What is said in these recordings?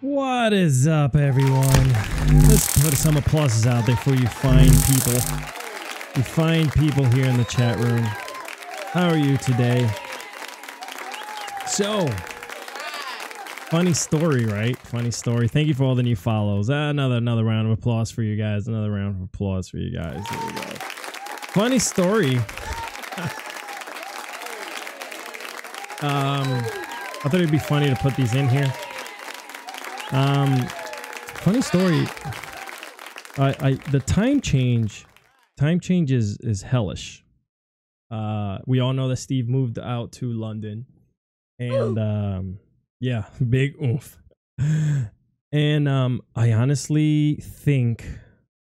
What is up, everyone? Let's put some applauses out there for you fine people. You fine people here in the chat room. How are you today? So, funny story, right? Funny story. Thank you for all the new follows. Another round of applause for you guys. Another round of applause for you guys. There we go. Funny story. I thought it'd be funny to put these in here. Funny story. The time change is hellish. We all know that Steve moved out to London, and yeah, big oof. And I honestly think,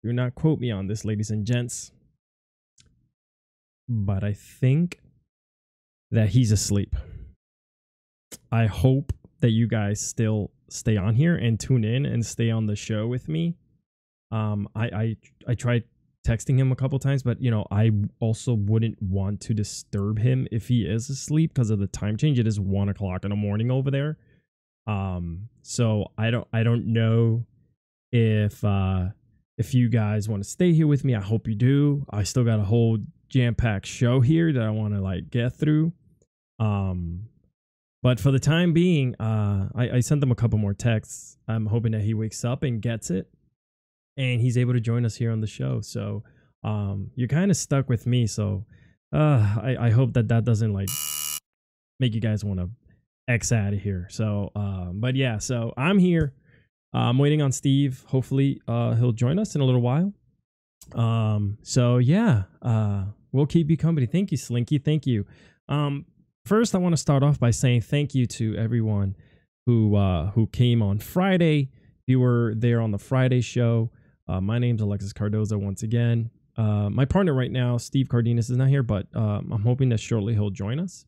do not quote me on this, ladies and gents, but I think that he's asleep. I hope that you guys still stay on here and tune in and stay on the show with me. I tried texting him a couple times, but you know, I also wouldn't want to disturb him if he is asleep because of the time change. It is 1 o'clock in the morning over there. So I don't know if you guys want to stay here with me. I hope you do. I still got a whole jam-packed show here that I want to like get through. But for the time being, I sent him a couple more texts. I'm hoping that he wakes up and gets it, and he's able to join us here on the show. So you're kind of stuck with me. So I hope that doesn't like make you guys want to X out of here. So but yeah, so I'm here. I'm waiting on Steve. Hopefully he'll join us in a little while. So yeah, we'll keep you company. Thank you, Slinky. Thank you. First, I want to start off by saying thank you to everyone who came on Friday. If you were there on the Friday show, my name's Alexis Cardoza once again. My partner right now, Steve Cardenas, is not here, but I'm hoping that shortly he'll join us.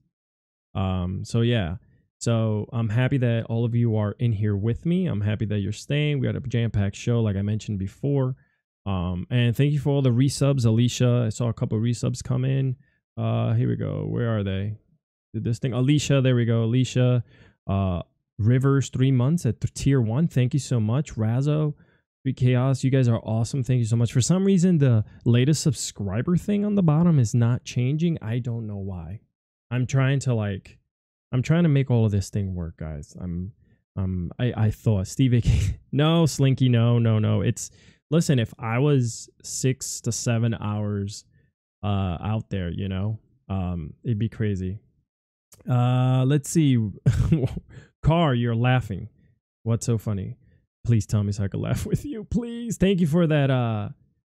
So yeah, so I'm happy that all of you are in here with me. I'm happy that you're staying. We got a jam-packed show, like I mentioned before. And thank you for all the resubs, Alicia. I saw a couple of resubs come in. Here we go. Where are they? Did this thing, Alicia, there we go. Alicia, Rivers, 3 months at tier 1. Thank you so much. Razzo, Chaos, you guys are awesome. Thank you so much. For some reason, the latest subscriber thing on the bottom is not changing. I don't know why. I'm trying to make all of this thing work, guys. I thought Steve AK, no, Slinky, no. It's, listen, if I was 6 to 7 hours out there, you know, it'd be crazy. Let's see. Car, you're laughing. What's so funny? Please tell me so I can laugh with you, please. Thank you for that.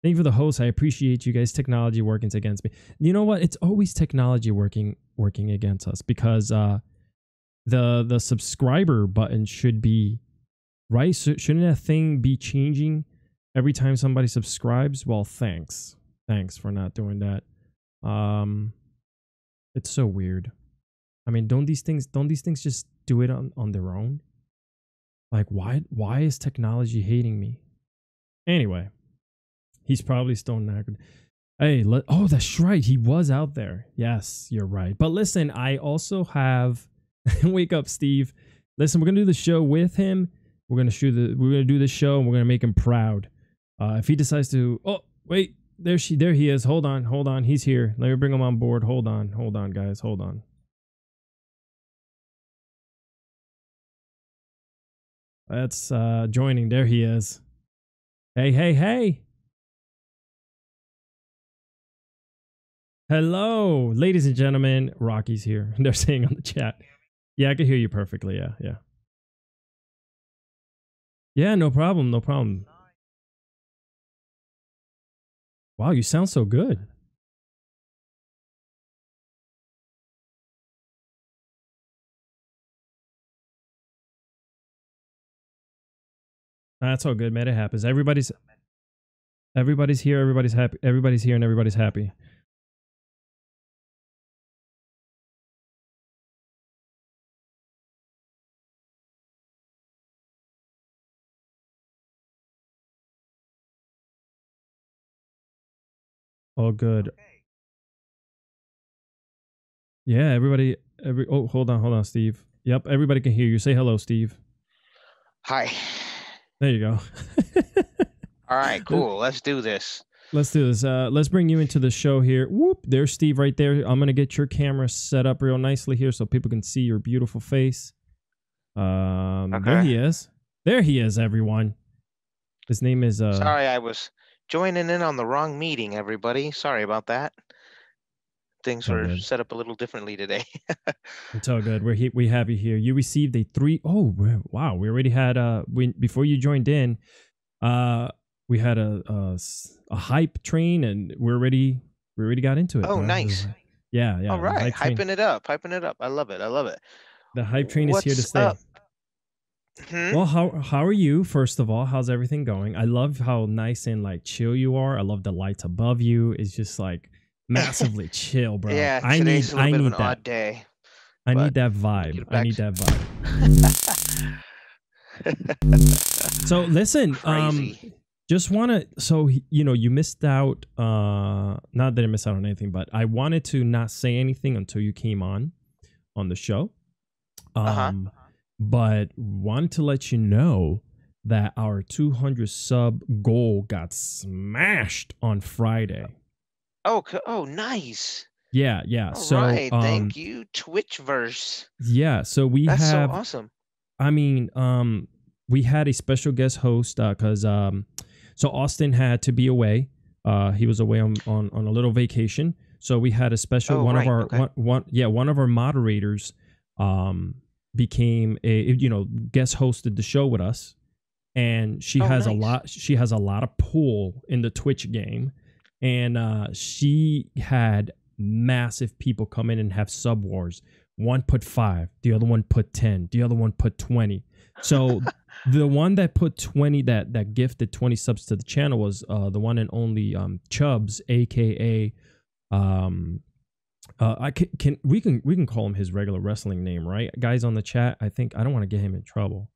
Thank you for the host. I appreciate you guys. Technology working against me. You know what? It's always technology working against us, because the subscriber button should be right. So shouldn't that thing be changing every time somebody subscribes? Well, thanks for not doing that. It's so weird. I mean, don't these things just do it on their own? Like, why is technology hating me? Anyway, he's probably still not good. Hey, oh, that's right. He was out there. Yes, you're right. But listen, I also have wake up, Steve. Listen, we're gonna do the show with him. We're gonna do the show, and we're gonna make him proud. If he decides to, oh wait, there he is. Hold on. He's here. Let me bring him on board. Hold on, guys. Hold on. That's joining. There he is. Hey. Hello, ladies and gentlemen. Rocky's here. They're saying on the chat. Yeah, I can hear you perfectly. Yeah. Yeah, no problem. Wow, you sound so good. That's all good, man. It happens. Everybody's here. Everybody's happy. Everybody's here, and everybody's happy. All good. Yeah, everybody. Oh, hold on, Steve. Yep, everybody can hear you. Say hello, Steve. Hi. There you go. All right, cool. Let's do this. Let's do this. Let's bring you into the show here. Whoop, there's Steve right there. I'm gonna get your camera set up real nicely here so people can see your beautiful face. There Okay. he is. There he is, everyone. His name is Sorry, I was joining in on the wrong meeting, everybody. Sorry about that. Things It's all were good. set up a little differently today. It's all good. We have you here. You received a 3. Oh wow, we already had before you joined in, uh we had a hype train, and we already got into it, Oh, bro. nice. Yeah, All the right, hype train. hyping it up, hyping it up. I love it. I love it. The hype train is here to What's stay. up? Hmm? Well, how are you? First of all, how's everything going? I love how nice and like chill you are. I love the lights above you. It's just like massively chill, bro. Yeah, I today's need a little I bit of an need that. odd day, I but need that we'll vibe. get I back need to that vibe. So listen, crazy. just want to, so you missed out, not that I missed out on anything, but I wanted to not say anything until you came on the show. Uh-huh. But wanted to let you know that our 200 sub goal got smashed on Friday. Oh, nice. Yeah. All So right, thank you, Twitchverse. yeah, so we That's so have, awesome. I mean, we had a special guest host because so Austin had to be away. He was away on a little vacation. So we had a special, Oh, one of right. our Okay. one of our moderators became a, guest hosted the show with us, and Oh, nice. she has a lot of pull in the Twitch game, and she had massive people come in and have sub wars. One put 5, the other one put 10, the other one put 20. So the one that put 20, that gifted 20 subs to the channel, was the one and only Chubbs, aka I can we can call him his regular wrestling name, right? Guys on the chat, I think I don't want to get him in trouble.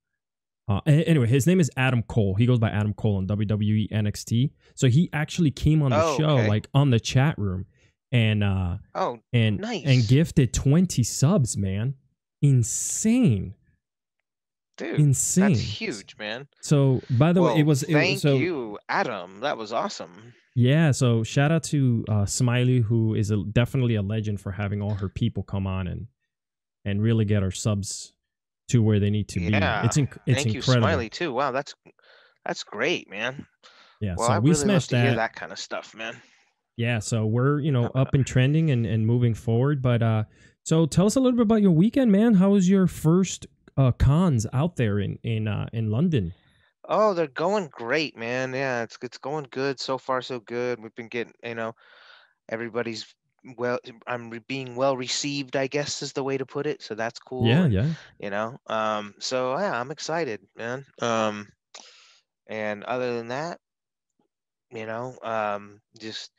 Anyway, his name is Adam Cole. He goes by Adam Cole on WWE NXT. So he actually came on the Oh, show, okay. like on the chat room, and Oh, and nice. gifted 20 subs, man. Insane. Dude, that's Insane. huge, man. So by the way, Well, it was thank so you, Adam. That was awesome. yeah, so shout out to Smiley, who is definitely a legend for having all her people come on and really get our subs to where they need to be. Yeah. It's Thank you, incredible. Smiley, too. Wow, that's great, man. Yeah, Well, so I we really love smashed to hear that. that kind of stuff, man. Yeah, so we're, up and trending and moving forward. But so tell us a little bit about your weekend, man. How was your first cons out there in London? Oh, they're going great, man. Yeah, it's going good so far, so good. We've been getting, everybody's well. Being well received, I guess is the way to put it. So that's cool, Yeah, and yeah. so yeah, I'm excited, man. And other than that, just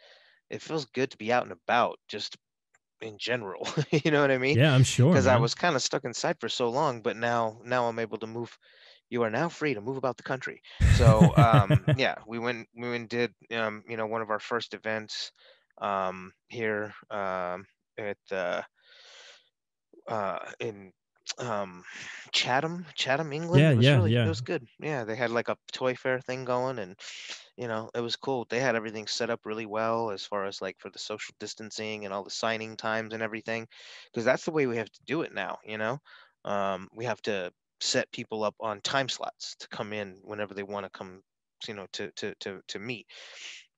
it feels good to be out and about, just in general. You know what I mean? Yeah, I'm sure, Because I man. was kind of stuck inside for so long, but now I'm able to move. You are now free to move about the country. So yeah, we went and did one of our first events here at in um Chatham, England. Yeah, It was yeah, really it yeah. was good. Yeah, they had like a toy fair thing going, and it was cool. They had everything set up really well as far as like for the social distancing and all the signing times and everything, because that's the way we have to do it now. We have to set people up on time slots to come in whenever they want to come, to meet.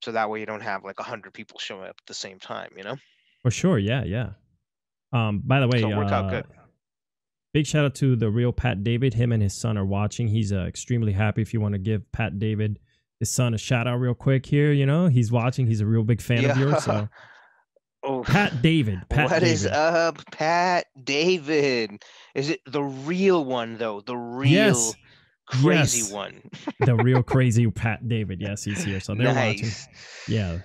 So that way you don't have like 100 people showing up at the same time. For sure, yeah, yeah. By the So way, it worked out good. big shout out to the real Pat David. Him and his son are watching. He's extremely happy. If you want to give Pat David, his son, a shout out real quick here, he's watching. He's a real big fan of yours. Yeah. So Oh, Pat David, Pat what is David. up, Pat David? Is it the real one though? The real Yes, crazy yes, one. the real crazy Pat David. Yes, he's here. So they're watching. Nice. Yeah.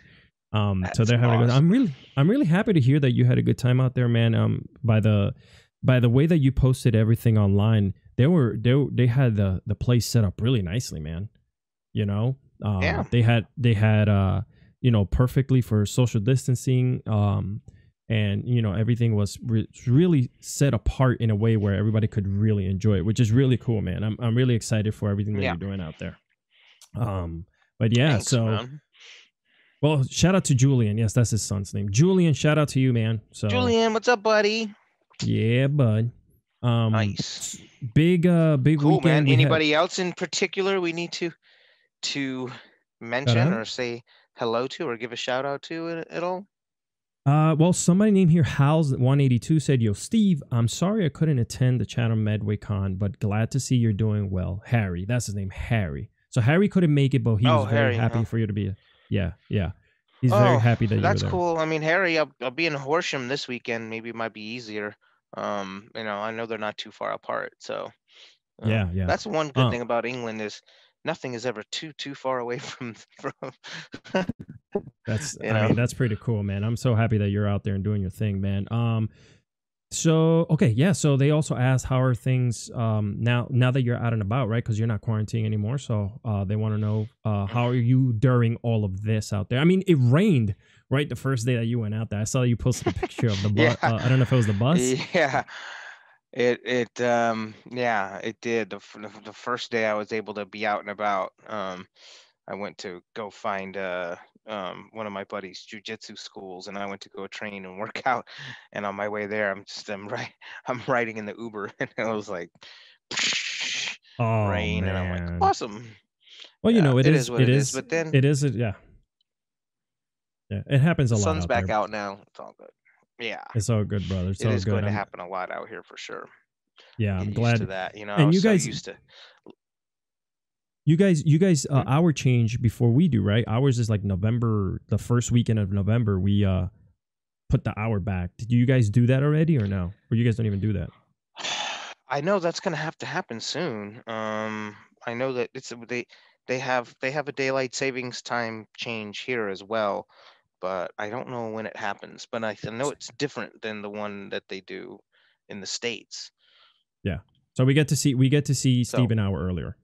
So That's they're having a good. awesome. I'm really happy to hear that you had a good time out there, man. By the way that you posted everything online, they had the place set up really nicely, man. You know, Yeah. they had perfectly for social distancing. and everything was really set apart in a way where everybody could really enjoy it, which is really cool, man. I'm really excited for everything that Yeah. you're doing out there. But yeah, Thanks, so man. well, shout out to Julian. Yes, that's his son's name. Julian, shout out to you, man. So Julian, what's up, buddy? yeah, bud. Nice. Big Cool, weekend. man. Anybody else in particular we need to mention or say hello to or give a shout out to at all? Well, somebody named here Hals182 said, "Yo, Steve, I'm sorry I couldn't attend the Chatham Medway Con, but glad to see you're doing well." Harry, that's his name, Harry. So Harry couldn't make it, but he was very happy for you to be. Yeah. He's very happy that you were there. That's cool. I mean, Harry, I'll be in Horsham this weekend. Maybe it might be easier. I know they're not too far apart, so yeah. That's one good thing about England is nothing is ever too far away from. That's that's pretty cool, man. I'm so happy that you're out there and doing your thing, man. So okay, yeah. So they also asked how are things now that you're out and about, right? Because you're not quarantining anymore. So they want to know how are you during all of this out there? I mean, it rained right the first day that you went out there. I saw you posted a picture of the bus. Yeah. I don't know if it was the bus. Yeah. It did. The first day I was able to be out and about. I went to go find one of my buddy's jujitsu schools, and I went to go train and work out. And on my way there, I'm riding in the Uber, and it was like rain, man. and I'm like, awesome. Well, it is what it is. But then it is. Yeah, it happens a lot. Sun's back out now. It's all good. Yeah, it's all good, brother. It is going to happen a lot out here for sure. Yeah, I'm glad to that. And you guys used to. You guys, hour change before we do, right? Ours is like November, the first weekend of November. We put the hour back. Did you guys do that already, or no? Or you guys don't even do that? I know that's gonna have to happen soon. I know that they have a daylight savings time change here as well, but I don't know when it happens. But I know it's different than the one that they do in the States. Yeah. So we get to see Steve an hour earlier,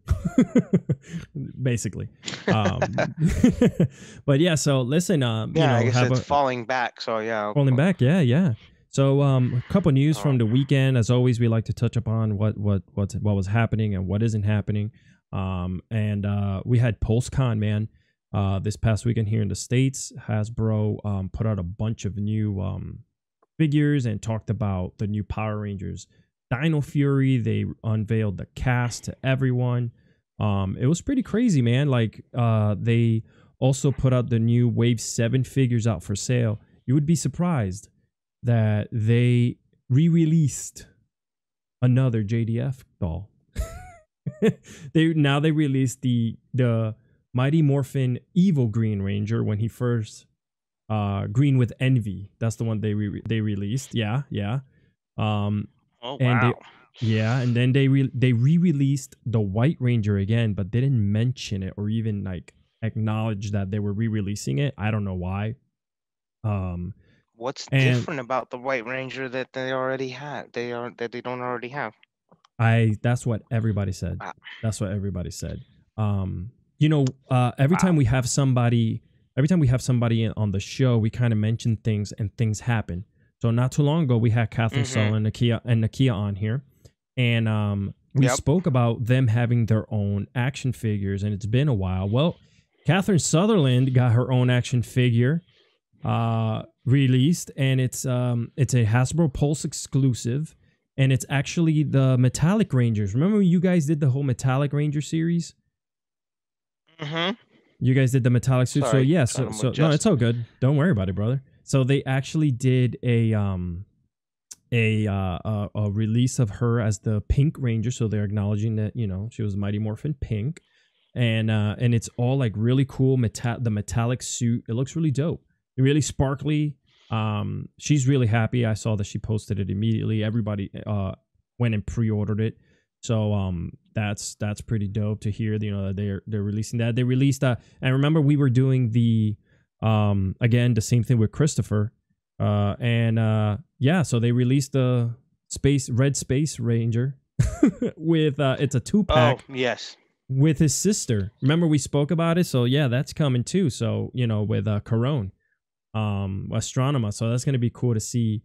basically. But yeah, so listen, I guess it's falling back. So yeah, falling back. Yeah. So a couple news from the weekend. As always, we like to touch upon what was happening and what isn't happening. And we had PulseCon, man. This past weekend here in the States, Hasbro put out a bunch of new figures and talked about the new Power Rangers. Dino Fury, they unveiled the cast to everyone. It was pretty crazy, man. Like they also put out the new Wave 7 figures out for sale. You would be surprised that they re-released another JDF doll. They released the Mighty Morphin Evil Green Ranger when he first Green with Envy. That's the one they released. Yeah. Oh, wow. And then they re-released the White Ranger again, but didn't mention it or even like acknowledge that they were re-releasing it. I don't know why. What's different about the White Ranger that they already had? That they don't already have. That's what everybody said. Wow. That's what everybody said. Every time we have somebody on the show, we kind of mention things and things happen. So not too long ago, we had Catherine Sull and Nakia on here, and we spoke about them having their own action figures, and it's been a while. Well, Catherine Sutherland got her own action figure released, and it's a Hasbro Pulse exclusive, and it's actually the Metallic Rangers. Remember when you guys did the whole Metallic Ranger series? Mm-hmm. You guys did the metallic suit. So yeah, so no, it's all good. Don't worry about it, brother. So they actually did a release of her as the Pink Ranger. So they're acknowledging that, she was Mighty Morphin Pink, and it's all like really cool the metallic suit. It looks really dope. Really sparkly. She's really happy. I saw that she posted it immediately. Everybody went and pre-ordered it. So that's pretty dope to hear. That they're releasing that. They released and remember we were doing the again the same thing with Christopher, so they released the Red Space Ranger with it's a 2-pack. Oh yes. With his sister. Remember we spoke about it. So yeah, that's coming too. So with Corone. Astronema. So that's gonna be cool to see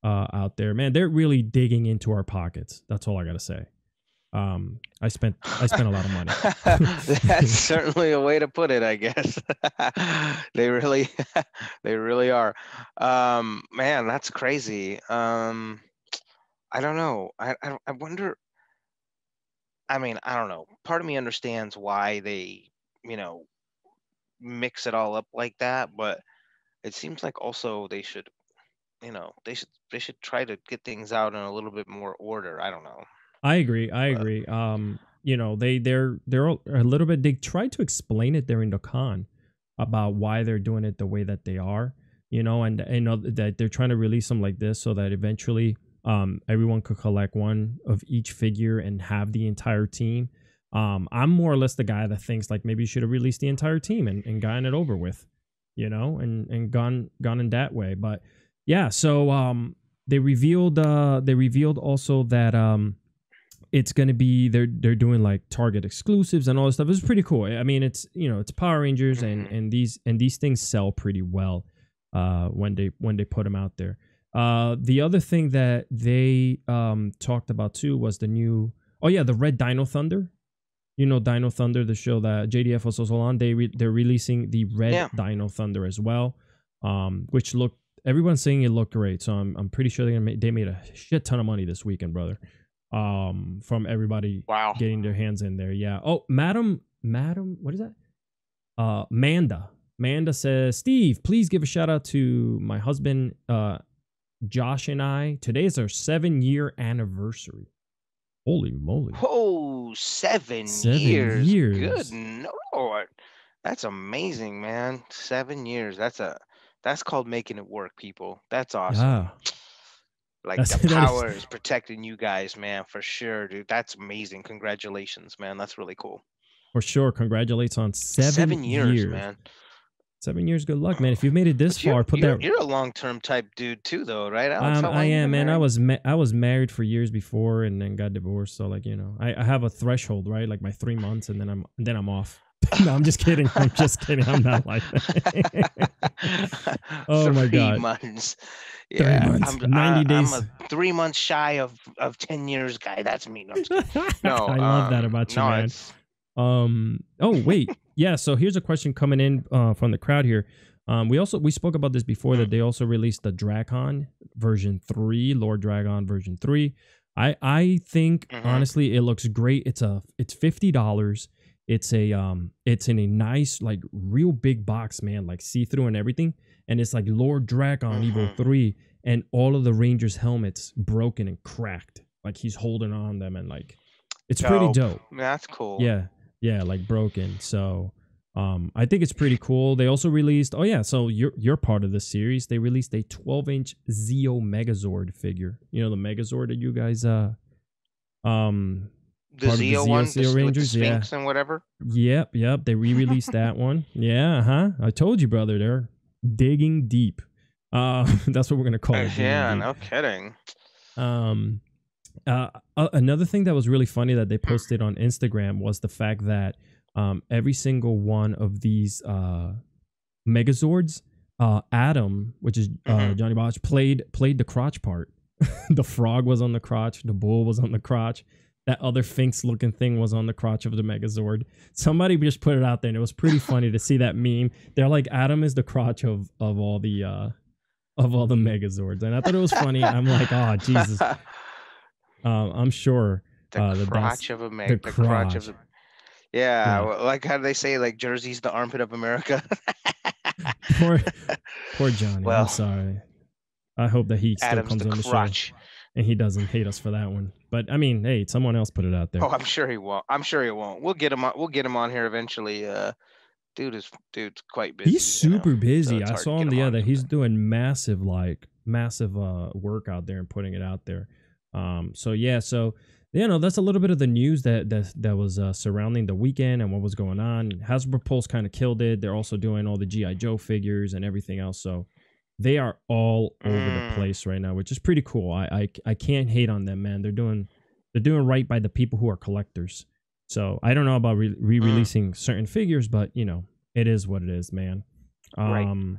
out there, man. They're really digging into our pockets. That's all I gotta say. I spent a lot of money. That's certainly a way to put it, I guess. They really, they really are. Man, that's crazy. I don't know. I wonder. I mean, I don't know. Part of me understands why they, you know, mix it all up like that, but it seems like also they should, they should try to get things out in a little bit more order. I don't know, I agree. I but agree. They're a little bit. They tried to explain it during the con about why they're doing it the way that they are. And that they're trying to release them like this so that eventually, everyone could collect one of each figure and have the entire team. I'm more or less the guy that thinks like maybe you should have released the entire team and gotten it over with, and gone in that way. But yeah, so they revealed also that it's gonna be they're doing like Target exclusives and all this stuff. It's pretty cool. I mean, it's Power Rangers and mhm. these things sell pretty well when they put them out there. The other thing that they talked about too was the new the Red Dino Thunder. Dino Thunder, the show that JDF was also on. They're releasing the Red Yeah. Dino Thunder as well, which look everyone's saying it looked great. So I'm pretty sure they made a shit ton of money this weekend, brother. From everybody Wow. getting their hands in there. Yeah. Oh, Madam, what is that? Manda says, Steve, please give a shout out to my husband, Josh and I. Today is our 7-year anniversary. Holy moly. Oh, 7 7 years. Good years. Lord. That's amazing, man. 7 years. That's called making it work, people. That's awesome. Yeah. Like That's the that is power is protecting you guys, man, for sure, dude. That's amazing. Congratulations, man. That's really cool. for sure. Congratulates on 7 7 years, years. man. 7 years, good luck, man. If you've made it this But you're far, put you're that. you're a long-term type dude too, though, right, Alex? How I long you am, been man. I married? was married for years before and then got divorced. So like, I have a threshold, right? Like my 3 months and then I'm off. No, I'm just kidding. I'm just kidding. I'm not like that. Oh my Three God. months. Three Yeah, months, 90 I'm days. a 3 months shy of 10 years guy. That's me. No, I'm just kidding. No, I love that about you, no, man. it's Oh wait, yeah. So here's a question coming in from the crowd here. We spoke about this before mm, that they also released the Dragon version 3, Lord Dragon version 3. I think mm-hmm, honestly it looks great. It's $50. It's in a nice like real big box, man, like see through and everything. And it's like Lord Dragon Evo mm-hmm. 3 and all of the Rangers helmets broken and cracked. Like he's holding on them and like it's pretty Dope. dope. That's cool. Yeah, yeah, like broken. So I think it's pretty cool. They also released so you're part of this series. They released a 12-inch Zeo Megazord figure. The Megazord that you guys um The part of the Zeo one, Zeo with the Rangers, yeah. Sphinx and whatever. Yep. They re-released that one. Yeah, huh? I told you, brother, they're digging deep. That's what we're gonna call it, digging Yeah, deep. no kidding. Um Another thing that was really funny that they posted on Instagram was the fact that every single one of these Megazords, Adam, which is Mm-hmm. Johnny Botch, played the crotch part. The frog was on the crotch, the bull was on the crotch, that other Sphinx looking thing was on the crotch of the Megazord. Somebody just put it out there, and it was pretty funny to see that meme. They're like, Adam is the crotch of all the Megazords, and I thought it was funny. I'm like, oh Jesus. I'm sure The that's crotch of a the meg. The crotch of crotch. the. Yeah, Yeah, like how do they say like Jersey's the armpit of America? poor poor Johnny. I'm Well, sorry. I hope that he still Adam's comes the on the show crotch. and he doesn't hate us for that one. But I mean, hey, someone else put it out there. Oh, I'm sure he won't. I'm sure he won't. We'll get him on. We'll get him on here eventually. Dude's quite He's busy, super so busy. it's I hard to saw get him him the on other. He's sometimes. doing massive work out there and putting it out there. So yeah, so that's a little bit of the news that was surrounding the weekend and what was going on. Hasbro Pulse kind of killed it. They're also doing all the GI Joe figures and everything else. So they are all over the Mm, place right now, which is pretty cool. I can't hate on them, man. They're doing right by the people who are collectors. So I don't know about mm, re-releasing certain figures, but it is what it is, man. right. Um,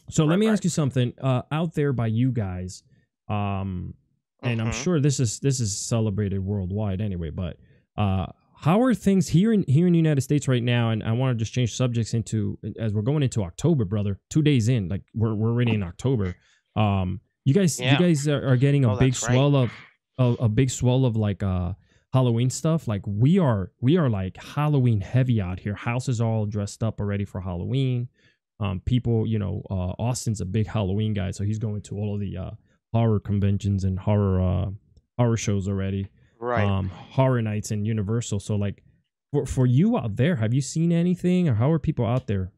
So let Right, me right. ask you something. Out there by you guys, um, and I'm Mm-hmm. sure this is celebrated worldwide anyway. But how are things here in the United States right now? And I want to just change subjects into as we're going into October, brother. 2 days in, like we're already in October. You Yeah. guys are getting a Oh, big that's right. swell of a big swell of like Halloween stuff. Like we are like Halloween heavy out here. Houses all dressed up already for Halloween. People, Austin's a big Halloween guy, so he's going to all of the horror conventions and horror shows already. Right. Horror nights in Universal. So like for you out there, have you seen anything, or how are people out there?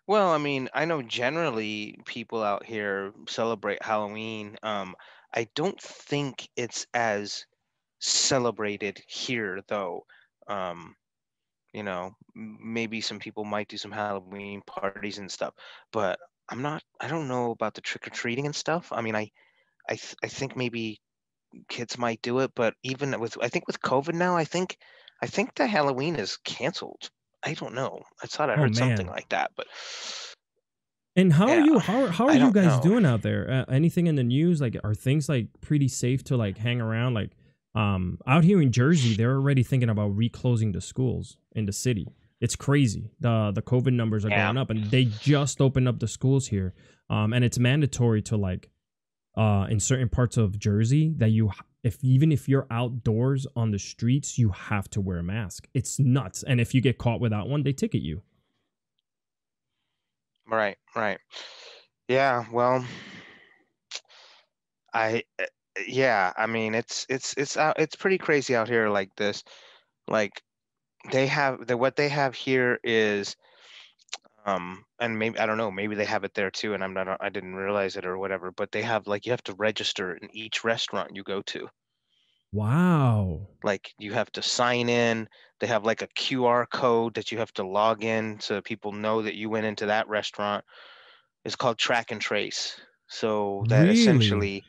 Well, I mean, I know generally people out here celebrate Halloween. I don't think it's as celebrated here, though. Um, maybe some people might do some Halloween parties and stuff, but I don't know about the trick or treating and stuff. I mean, I think maybe kids might do it, but even with, I think with COVID now, I think the Halloween is canceled. I don't know. I thought I Oh heard something man. like that, but And how are yeah, you? How are I you don't guys know. doing out there? Anything in the news? Like, are things like pretty safe to like hang around? Like, out here in Jersey, they're already thinking about reclosing the schools in the city. It's crazy. The COVID numbers are Yeah. going up, and they just opened up the schools here. And it's mandatory to like in certain parts of Jersey that if even if you're outdoors on the streets, you have to wear a mask. It's nuts. And if you get caught without one, they ticket you. Right, right. Yeah, well, I yeah, I mean, it's pretty crazy out here like this. Like what they have here is and maybe I don't know, maybe they have it there too and I didn't realize it or whatever, but they have like you have to register in each restaurant you go to. Wow. Like you have to sign in. They have like a QR code that you have to log in so people know that you went into that restaurant. It's called track and trace. So that Really? essentially,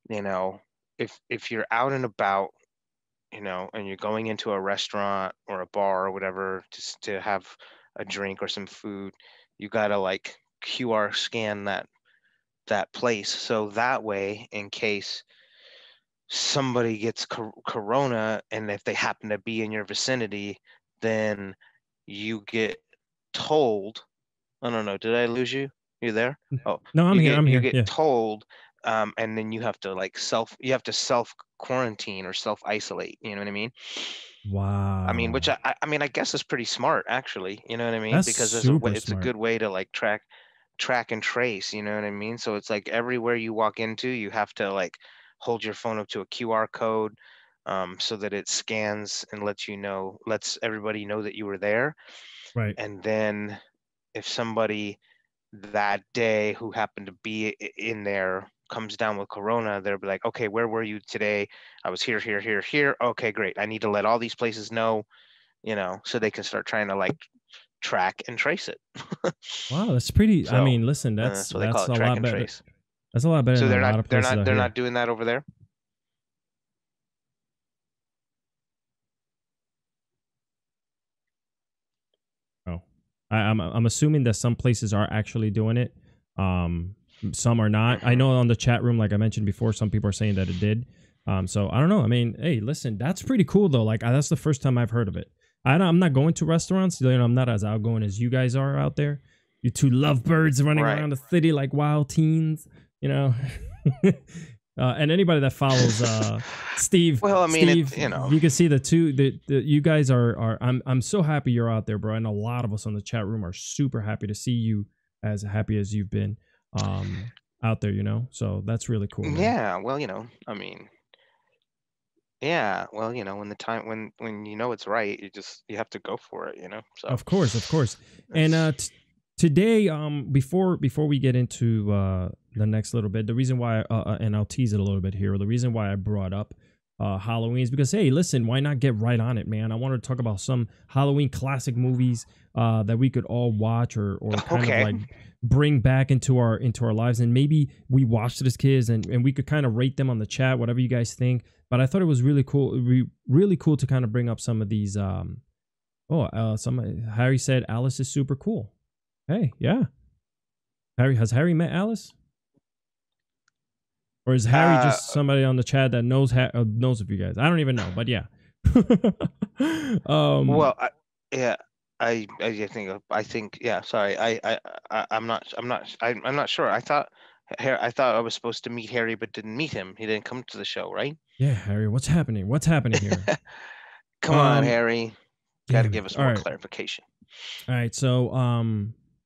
you know, if you're out and about, and you're going into a restaurant or a bar or whatever just to have a drink or some food, you gotta like QR scan that place. So that way, in case somebody gets corona and if they happen to be in your vicinity, then you get told, I don't know, did I lose you? You there? Oh, No, I'm here. I'm you here. get Yeah. told, and then you have to self quarantine or self isolate. You know what I mean? I mean, which Wow. I mean, I guess is pretty smart, actually. You know what I mean? That's Because super it's a smart. good way to like track and trace. You know what I mean? So it's like everywhere you walk into, you have to like hold your phone up to a QR code, so that it scans and lets everybody know that you were there. Right. And then if somebody that day who happened to be in there comes down with corona, they'll be like, okay, where were you today? I was here, here, here, here. Okay, great. I need to let all these places know, so they can start trying to like track and trace it. Wow, that's pretty. I So mean, listen, that's that's what they call that's it, a track lot and better. trace. That's a lot better So than a lot of places out they're here. not doing that over there. Oh, I'm assuming that some places are actually doing it. Um, some are not. I Hmm. know on the chat room, like I mentioned before, some people are saying that it did. So I don't know. I mean, hey, listen, that's pretty cool though. Like that's the first time I've heard of it. I'm not going to restaurants. I'm not as outgoing as you guys are out there. You two lovebirds running Right. around the city like wild teens. You know. And anybody that follows Steve, Well, I mean, Steve, you can see the you guys are I'm so happy you're out there, bro. And a lot of us on the chat room are super happy to see you as happy as you've been out there, So that's really cool, man. yeah. Well, I mean, yeah. Well, when the time when it's right, you have to go for it. So Of course, of course. And that's today, before we get into the next little bit, the reason why, and I'll tease it a little bit here. The reason why I brought up Halloween is because, hey, listen, why not get right on it, man? I wanted to talk about some Halloween classic movies that we could all watch or kind of okay. like bring back into our lives, and maybe we watched it as kids, and we could kind of rate them on the chat, whatever you guys think. But I thought it was really cool, really cool to kind of bring up some of these. Oh, some Harry said Alice is super cool. Hey, yeah. Harry met Alice? Or is Harry Uh, just somebody on the chat that knows of you guys? I don't even know, but yeah. um, well, yeah, I think, yeah. Sorry, I'm not sure. I thought I was supposed to meet Harry, but didn't meet him. He didn't come to the show, right? yeah, Harry, what's happening? What's happening here? Come on, Um, Harry. Got to damn it. give us All more right. clarification. All right, so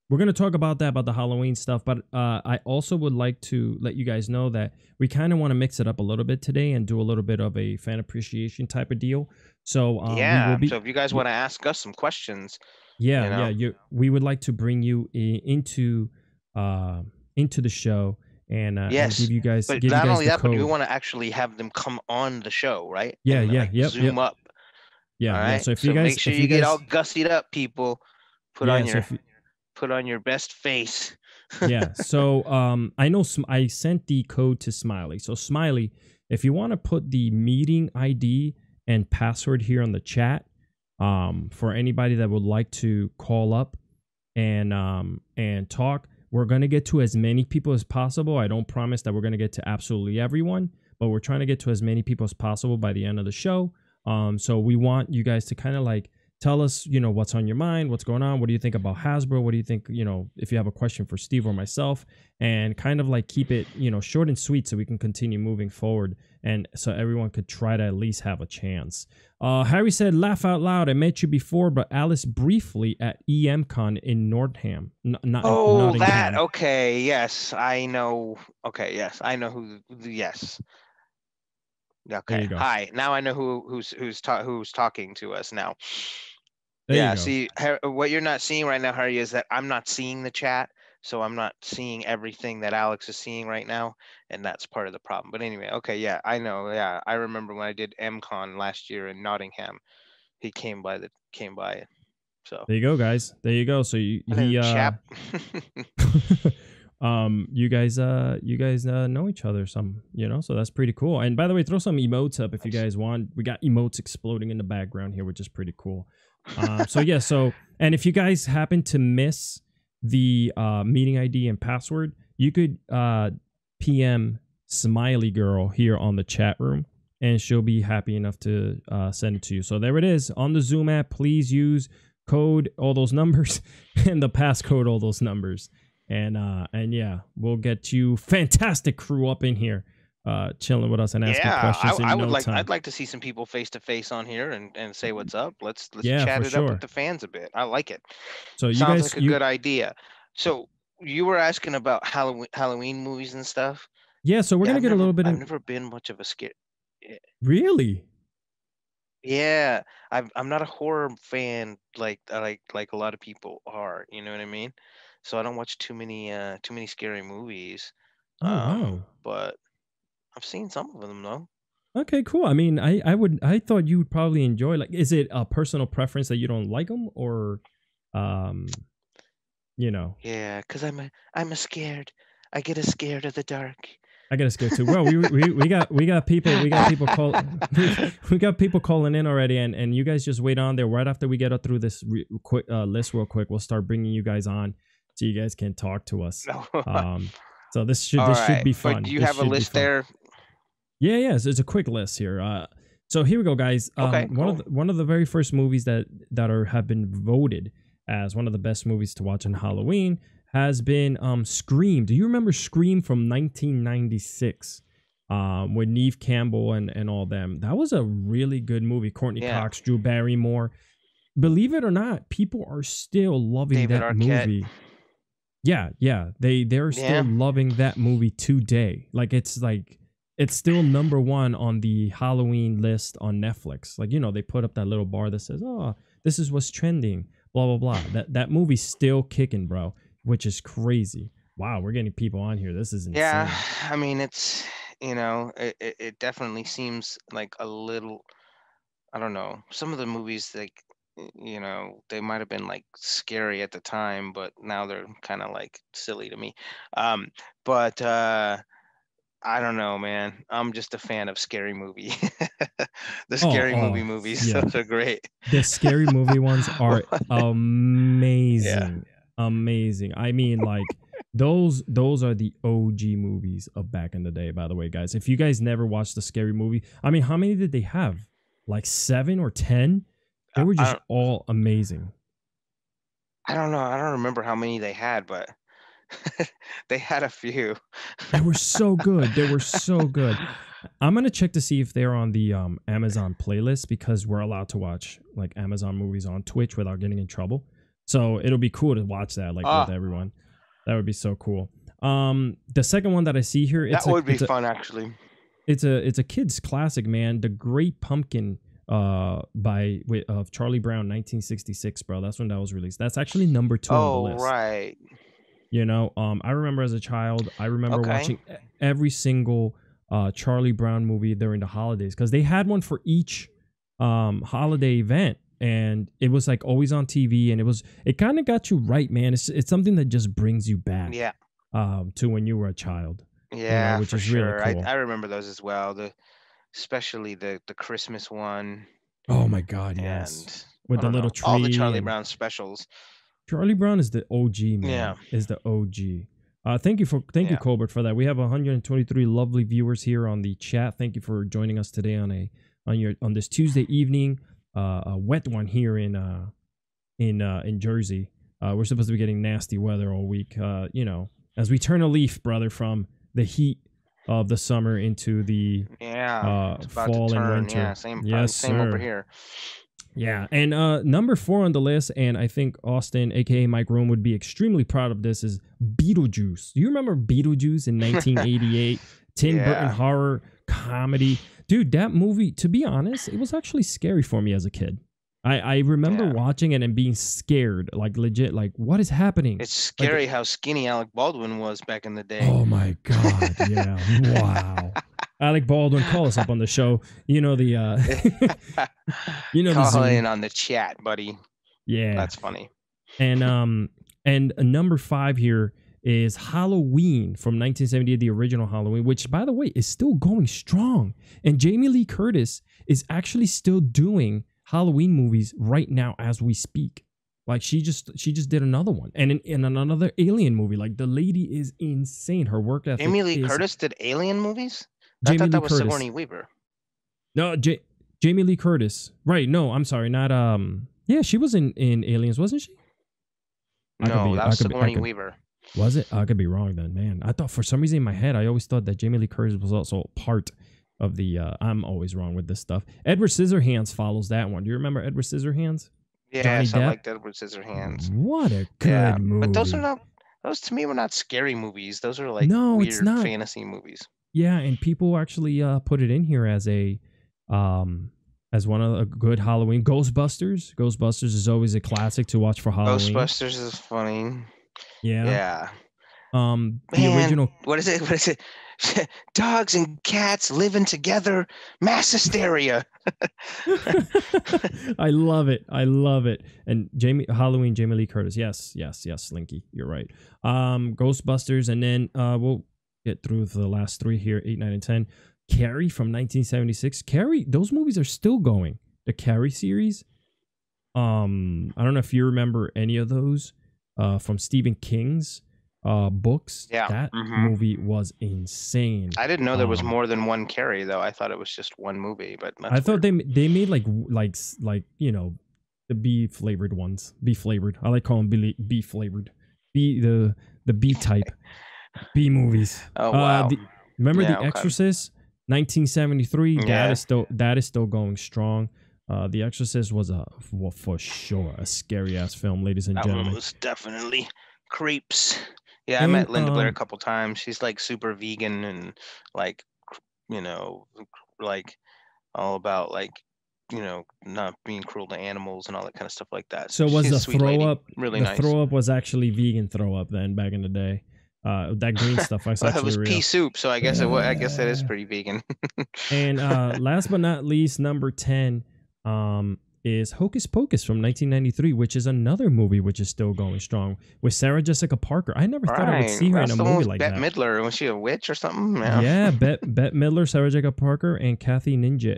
we're gonna talk about that about the Halloween stuff, but I also would like to let you guys know that we kind of want to mix it up a little bit today and do a little bit of a fan appreciation type of deal. So we will Yeah. So be, if you guys want to ask us some questions, you yeah, know, we would like to bring you into the show and yes. But give you not guys only the that, but we code. want to actually have them come on the show, right? Yeah, And yeah, like yep, zoom yep, up. All yeah. right. So So make sure if you you get all guys, gussied up, people. Put yeah, on so your if put on your best face. yeah. So I know I sent the code to Smiley. So Smiley, if you want to put the meeting ID and password here on the chat, for anybody that would like to call up and talk, we're gonna get to as many people as possible. I don't promise that we're gonna get to absolutely everyone, but we're trying to get to as many people as possible by the end of the show. So we want you guys to kind of like tell us, what's on your mind, what's going on, what do you think about Hasbro, what do you think, if you have a question for Steve or myself, and kind of like keep it, short and sweet so we can continue moving forward and so everyone could try to at least have a chance. Harry said, laugh out loud. I met you before, but Alice briefly at EMCon in Nordham, not in Oh, that Nottingham. okay. Yes, I know. Okay, yes, I know yes. There Okay. you go. Hi. Now I know who's talking to us now. There you Yeah, go. see, what you're not seeing right now, Harry, is that I'm not seeing the chat, so I'm not seeing everything that Alex is seeing right now, and that's part of the problem. But anyway, okay, yeah, I know. Yeah, I remember when I did MCon last year in Nottingham. He came by. So There you go, guys. There you go. So hello, he chap. you guys know each other some, so that's pretty cool. And by the way, throw some emotes up if you Nice. guys want. We got emotes exploding in the background here, which is pretty cool. So yeah, and if you guys happen to miss the meeting ID and password, you could PM Smiley Girl here on the chat room, and she'll be happy enough to send it to you. So there it is on the Zoom app. Please use code all those numbers and the passcode all those numbers, and yeah, we'll get you fantastic crew up in here chilling with us and asking Yeah, questions I in would no like. time. I'd like to see some people face to face on here and say what's up. Let's Yeah, chat for it up with sure. the fans a bit. I like it. So you Sounds guys, like a good idea. So you were asking about Halloween movies and stuff. yeah, so we're Yeah, gonna get a little bit I've in. never been much of a scare. Really? Yeah, I'm not a horror fan like a lot of people are. You know what I mean? So I don't watch too many scary movies. Oh wow. But I've seen some of them though. Okay, cool. I mean, I thought you would probably enjoy. Like, is it a personal preference that you don't like them, or, um, you know, Yeah, cause I'm a scared. I get a scared of the dark. I got scared too. Well, we got people call we got people calling in already, and you guys just wait on there. Right after we get up through this quick list real quick, we'll start bringing you guys on so you guys can talk to us. No. So All this should right, be but fun. do you This have a should be list fun. there? Yeah, yeah. So it's a quick list here. So here we go, guys. Okay, cool. One of the very first movies that have been voted as one of the best movies to watch on Halloween has been Scream. Do you remember Scream from 1996? With Neve Campbell and all them. That was a really good movie. Courtney Yeah, Cox, Drew Barrymore. Believe it or not, people are still loving David that Arquette. movie. Yeah, yeah. They're still Yeah. loving that movie today. Like it's still number one on the Halloween list on Netflix. Like, they put up that little bar that says, "Oh, this is what's trending." Blah blah blah. That movie's still kicking, bro, which is crazy. Wow, we're getting people on here. This is insane. Yeah, I mean it's it definitely seems like a little. I don't know. Some of the movies like they might have been like scary at the time, but now they're kind of like silly to me. Um, but I don't know, man. I'm just a fan of scary movie. The scary movie movies, yeah. those are great. The scary movie ones are Yeah. amazing. Amazing. I mean, like those are the OG movies of back in the day, by the way, guys. If you guys never watched the Scary Movie, I mean, how many did they have? Like 7 or 10? They I, were I just don't all amazing. I don't know. I don't remember how many they had, but they had a few. They were so good. They were so good. I'm gonna check to see if they're on the Amazon playlist because we're allowed to watch like Amazon movies on Twitch without getting in trouble. So it'll be cool to watch that like with Ah, everyone. That would be so cool. The second one that I see here, that would be fun, actually. it's a kids classic, man. The Great Pumpkin of Charlie Brown, 1966, bro. That's when that was released. That's actually number 2 on the Oh, list. right. I remember as a child, I remember Okay. watching every single Charlie Brown movie during the holidays because they had one for each holiday event, and it was like always on TV, and it kind of got you right, man. It's something that just brings you back Yeah. to when you were a child, Yeah, which for is really sure. cool. I remember those as well. Especially the Christmas one Oh my God, yes, and with I the don't little know, all the tree Charlie and Brown specials. Charlie Brown is the OG, man. Yeah. Is the OG. Thank you you, Yeah. Colbert, for that. We have 123 lovely viewers here on the chat. Thank you for joining us today on this Tuesday evening. A wet one here in Jersey. We're supposed to be getting nasty weather all week. As we turn a leaf, brother, from the heat of the summer into the Yeah. It's about fall to and turn. winter. Yeah, same Yes, same over sir. here. Yeah, and number 4 on the list, and I think Austin, aka Mike Rome, would be extremely proud of this, is Beetlejuice. Do you remember Beetlejuice in 1988? Tim Burton Yeah. horror comedy. Dude, that movie, to be honest, it was actually scary for me as a kid. I remember Yeah. watching it and being scared, like legit, like what is happening? It's scary how skinny Alec Baldwin was back in the day. Oh my God, yeah. Wow. Alec Baldwin, call us up on the show. You know the the Call Zoom. in on the chat, buddy. Yeah. That's funny. And number 5 here is Halloween from 1978, the original Halloween, which by the way is still going strong. And Jamie Lee Curtis is actually still doing Halloween movies right now as we speak. Like she just did another one, and in another Alien movie. Like the lady is insane. Her work ethic. Jamie Lee Curtis did Alien movies? Jamie I thought that Lee was Curtis. Sigourney Weaver. No, Jamie Lee Curtis. Right? No, I'm sorry. Not Yeah, she was in Aliens, wasn't she? No, that was Sigourney Weaver. Was it? I could be wrong then, man. I thought for some reason in my head, I always thought that Jamie Lee Curtis was also part of the. I'm always wrong with this stuff. Edward Scissorhands follows that one. Do you remember Edward Scissorhands? Yes, Johnny I Depp? liked Edward Scissorhands. What a good movie. But those to me were not scary movies. Those are like No, it's weird not. fantasy movies. Yeah, and people actually put it in here as as one of a good Halloween. Ghostbusters. Ghostbusters is always a classic to watch for Halloween. Ghostbusters is funny. Yeah. Yeah. The Man, original. What is it? What is it? Dogs and cats living together. Mass hysteria. I love it. I love it. And Halloween, Jamie Lee Curtis. Yes, Slinky. You're right. Ghostbusters, and then we'll get through the last 3 here, 8, 9, and 10. Carrie from 1976. Carrie, those movies are still going. The Carrie series. I don't know if you remember any of those from Stephen King's books. Yeah. That Mhm. movie was insane. I didn't know there was Um, more than one Carrie though. I thought it was just one movie, but I thought they made like the bee flavored ones. Bee flavored. I like calling bee flavored. The B type B movies. Oh wow. Remember Yeah, The okay. Exorcist, 1973. Yeah. That is still going strong. The Exorcist was for sure a scary ass film, ladies and That one gentlemen. was definitely creeps. Yeah, I And, met Linda Blair a couple times. She's like super vegan and like like all about like not being cruel to animals and all that kind of stuff like that. So was she's a the sweet throw lady. up Really the nice. throw up was actually vegan throw up then back in the day. That green stuff was Well, it actually was real. pea soup, so I guess I guess that is Yeah. pretty vegan. And last but not least, number 10 is Hocus Pocus from 1993, which is another movie which is still going strong with Sarah Jessica Parker. I never thought I would see her in That's a the one movie with like Bette that. Midler. Was she a witch or something? Yeah, Bette Midler, Sarah Jessica Parker, and Kathy Najimy.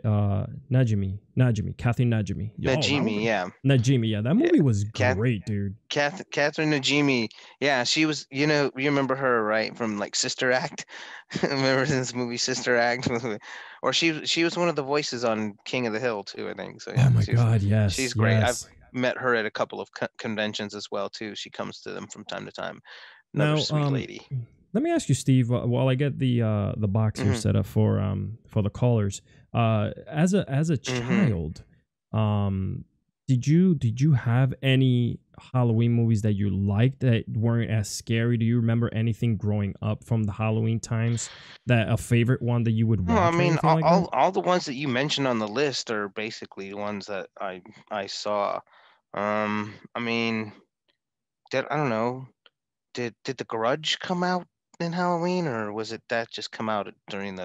Kathy Najimy. Yo, that Najimy, movie- yeah. Najimy, yeah, that movie was Kath- great, dude. Catherine Najimy. Yeah, she was. You know, you remember her, right, from like Sister Act. Remember this movie Sister Act? Or she was one of the voices on King of the Hill too, I think. So Oh yeah, my God, she's yes, great. I've yes. met her at a couple of conventions as well too. She comes to them from time to time. Another Now, sweet lady. let me ask you, Steve, while I get the box here Hmm. set up for the callers. As a Hmm. child, um, did you have any Halloween movies that you liked that weren't as scary? Do you remember anything growing up from the Halloween times, that a favorite one that you would Well, I watch or mean, anything like that? all the ones that you mentioned on the list are basically ones that I saw. I mean, I don't know. Did The Grudge come out in Halloween, or was it that just come out during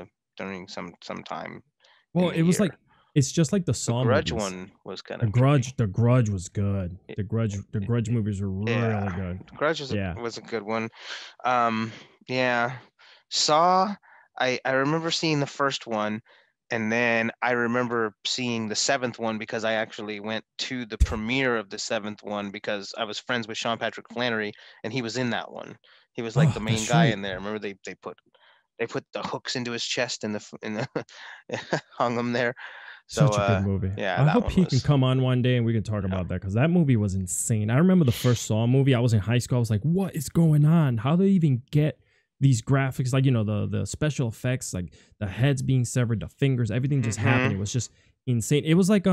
some time Well, in the it was like year? it's just like the The Saw Grudge movies. one was kind The of trippy. Grudge, the Grudge was good. Y- The Grudge movies were Yeah, really good. The Grudge Yeah. was a good one. Um, yeah, Saw. I remember seeing the first one, and then I remember seeing the seventh one because I actually went to the premiere of the seventh one because I was friends with Sean Patrick Flannery, and he was in that one. He was like the Oh, main that's guy right. in there. Remember they put the hooks into his chest in the hung him there. So Such a good movie. yeah, I that hope one he can was come on one day and we can talk yeah. about that, because that movie was insane. I remember the first Saw movie. I was in high school. I was like, "What is going on? How do they even get these graphics? Like, the special effects, like the heads being severed, the fingers, everything just happened. Hmm. It was just insane. It was like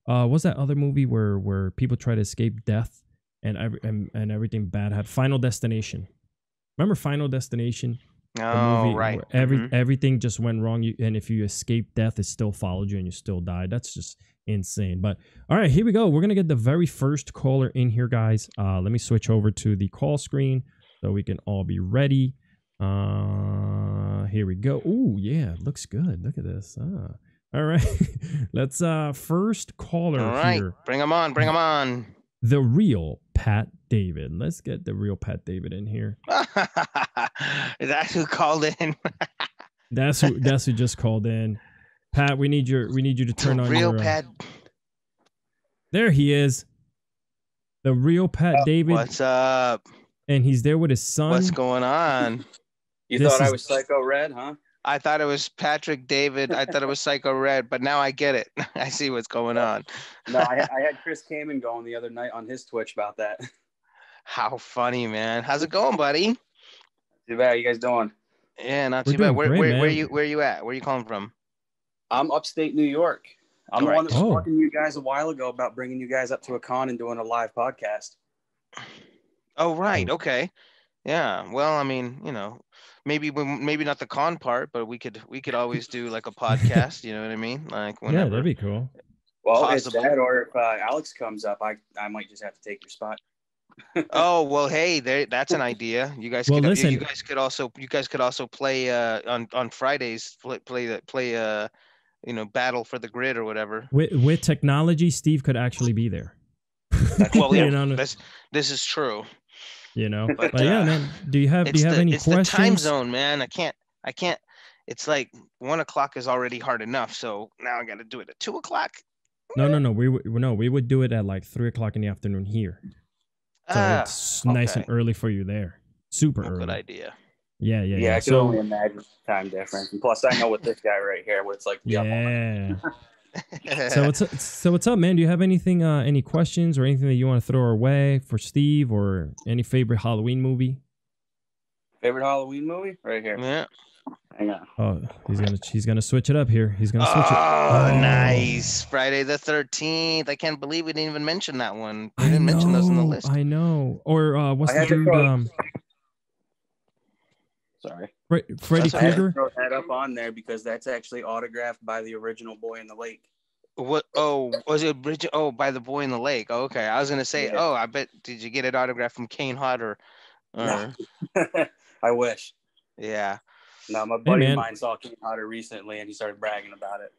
what's that other movie where people try to escape death and everything bad happened? Final Destination. Remember Final Destination? The Oh, movie right. where Hmm. everything just went wrong, and if you escape death, it still followed you and you still died. That's just insane. But all right, here we go. We're gonna get the very first caller in here, guys. Let me switch over to the call screen so we can all be ready. Here we go. Oh yeah, looks good. Look at this. All right. Let's first caller All right, here. bring them on, bring them on. The real Pat David. Let's get the real Pat David in here. Is that who called in? That's who just called in. Pat, we need you to The turn on real your Pat. there he is. The real Pat David, What's up? and he's there with his What's son. going on? You This thought I is was Psycho Red, huh? I thought it was Patrick David. I thought it was Psycho Red, but now I get it. I see what's going on. No, I had Chris Kamen going the other night on his Twitch about that. How funny, man. How's it going, buddy? Too bad. How you guys doing? Yeah, not we're too bad. doing great, Where man. you at? Where you calling from? I'm upstate New York. I'm All the one right. that was Oh. talking to you guys a while ago about bringing you guys up to a con and doing a live podcast. Oh, right. Okay. Yeah. Well, I mean, maybe not the con part, but we could always do like a podcast. You know what I mean? Like Yeah, that'd whenever be cool. Well, possible. it's that, or if Alex comes up, I might just have to take your spot. Oh well, hey, that's an idea. You guys Well, could listen. you guys could also play on Fridays play Battle for the Grid or whatever. With technology, Steve could actually be there. Well, yeah, you know, this is true. but But yeah, man. Do you have any it's the time questions? zone, man. I can't. It's like 1 o'clock is already hard enough, so now I got to do it at 2 o'clock. No. We would do it at like 3 o'clock in the afternoon here. So it's nice and Okay. early for you there. Super Well, early. good idea. Yeah. I can only imagine the time difference. And plus, I know what this guy right here, what it's like to be up all night. Yeah. So what's up, man? Do you have anything, any questions or anything that you want to throw our way for Steve, or any favorite Halloween movie? Favorite Halloween movie? Right here. Yeah. Hang on. Oh, he's gonna switch it up here. He's gonna switch it. Oh, nice. Friday the 13th. I can't believe we didn't even mention that one. We didn't mention those on the list. I know. Or what's I the had to dude? throw- Sorry. Freddie That's I had to Krueger. throw that up on there because that's actually autographed by the original Boy in the Lake. What? Oh, was it Bridget? Oh, by the Boy in the Lake. Oh, okay. I was gonna say. Yeah. Oh, I bet. Did you get it autographed from Kane Hodder? No. I wish. Yeah. No, my buddy man. of mine saw King Hodder recently, and he started bragging about it.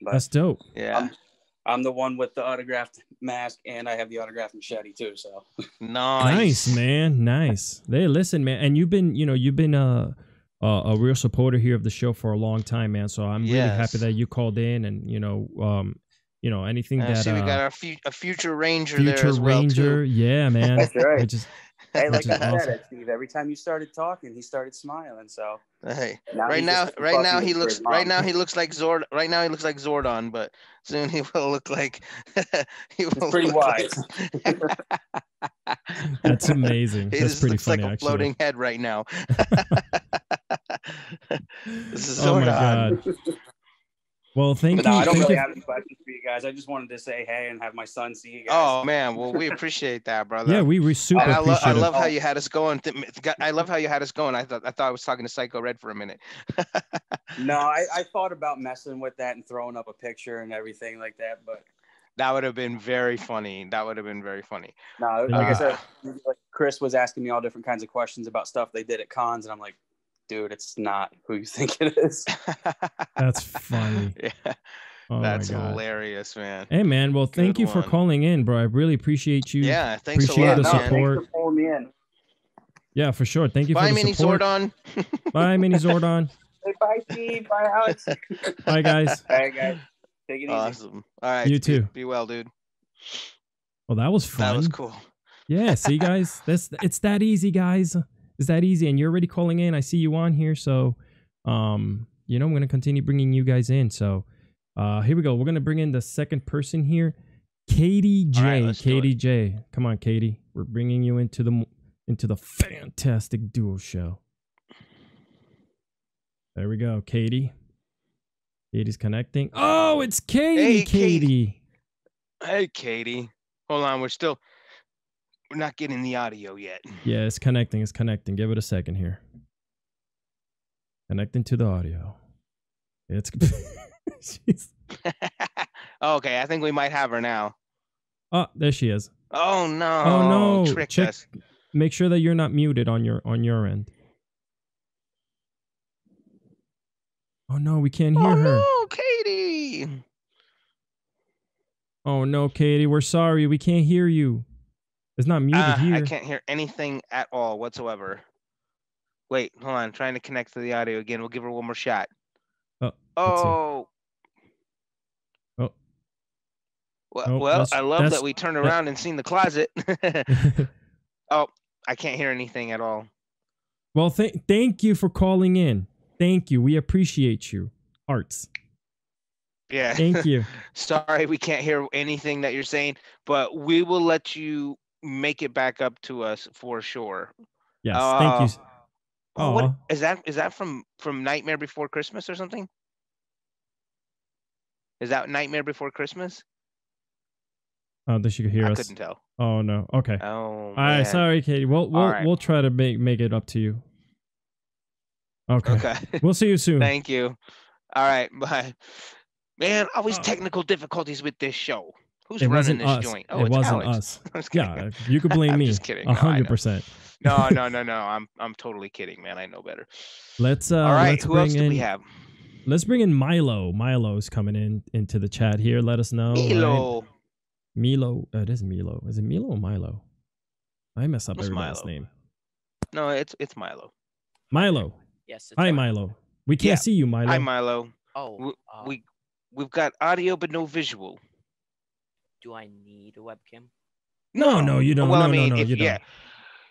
But That's dope. Yeah. I'm the one with the autographed mask, and I have the autographed machete too. So Nice. Nice, man. Nice. Hey, listen, man. And you've been a real supporter here of the show for a long time, man. So I'm really happy Yes. that you called in, and you know, anything I that see we got a future ranger there future as well ranger, too. yeah, man, That's right. which is Hey, like which is I said, awesome. Steve, every time you started talking, he started smiling. So Hey, now right he's just now, getting fussy with his right mom. now he looks like Zord. Right now he looks like Zordon, but soon he will look like he It's will pretty look like. wise. That's amazing. He That's just pretty looks like funny, a actually. floating head right now. This is Oh my Zordon. god. Well, But no, I don't thank really you. have any questions for you guys. I just wanted to say hey and have my son see you guys. Oh man, well we appreciate that, brother. Yeah, we super And I appreciate it. love how you had us going. I love how you had us going. I thought I was talking to Psycho Red for a minute. No, I thought about messing with that and throwing up a picture and everything like that, but That would have been very funny. That would have been very funny. no, Yeah. like I said, like Chris was asking me all different kinds of questions about stuff they did at cons, and I'm like, dude, it's not who you think it is. That's funny. Yeah, Oh that's my god. hilarious, man. Hey man, well thank Good you for one. calling in, bro. I really appreciate you. Yeah, thanks a Appreciate lot, the no, man. thanks support. for pulling me in. Yeah, for sure. Thank you Bye, for the Mini support. Zordon. Bye, Mini Zordon. Hey, bye, Steve. Bye, Alex. Bye, guys. All right, guys. Take it easy. Awesome. All right. You too. Be well, dude. Well, that was fun. That was cool. Yeah, see, guys, it's that easy, guys. It's that easy, and you're already calling in. I see you on here, so you know, I'm gonna continue bringing you guys in. So, here we go. We're gonna bring in the second person here, Katie J. All right, let's do Katie it. J. Come on, Katie. We're bringing you into the Fantastic Duo Show. There we go, Katie. Katie's connecting. Oh, it's Katie. Hey, Katie. Hey, Katie. Hold on. We're not getting the audio yet. Yeah, it's connecting. It's connecting. Give it a second here. Connecting to the audio. It's. She's... Okay, I think we might have her now. Oh, there she is. Oh no! Oh no! Tricked Check. us. Make sure that you're not muted on your end. Oh no, we can't hear Oh her. no, Katie! Oh no, Katie, we're sorry. We can't hear you. It's not muted here. I can't hear anything at all whatsoever. Wait, hold on. Trying to connect to the audio again. We'll give her one more shot. Oh. Oh. Oh. Well, I love that we turned around and seen the closet. Oh, I can't hear anything at all. Well, thank you for calling in. Thank you. We appreciate you. Arts. Yeah. Thank you. Sorry, we can't hear anything that you're saying, but we will let you make it back up to us for sure. Yes. Thank you. Oh, what is that? Is that from Nightmare Before Christmas or something? Is that Nightmare Before Christmas? Oh, that she could hear us. I couldn't tell. Oh no. Okay. Oh. All right. Sorry, Katie. We'll try to make it up to you. Okay. Okay. We'll see you soon. Thank you. All right. Bye. Man, always technical difficulties with this show. Who's running this joint? Oh, it wasn't Alex. us. Yeah, you could blame me. I'm just kidding. 100%. No. I'm totally kidding, man. I know better. Let's all right. Let's Who else do we have? Let's bring in Milo. Milo's coming into the chat here. Let us know. Milo. Right? Milo. It is Milo. Is it Milo or Milo? I mess up everybody's name. No, it's Milo. Milo. Yes. Hi, Milo. We can't see you, Milo. Hi, Milo. Oh. We've got audio but no visual. Do I need a webcam? No, you don't. Well, no, you don't. Yeah,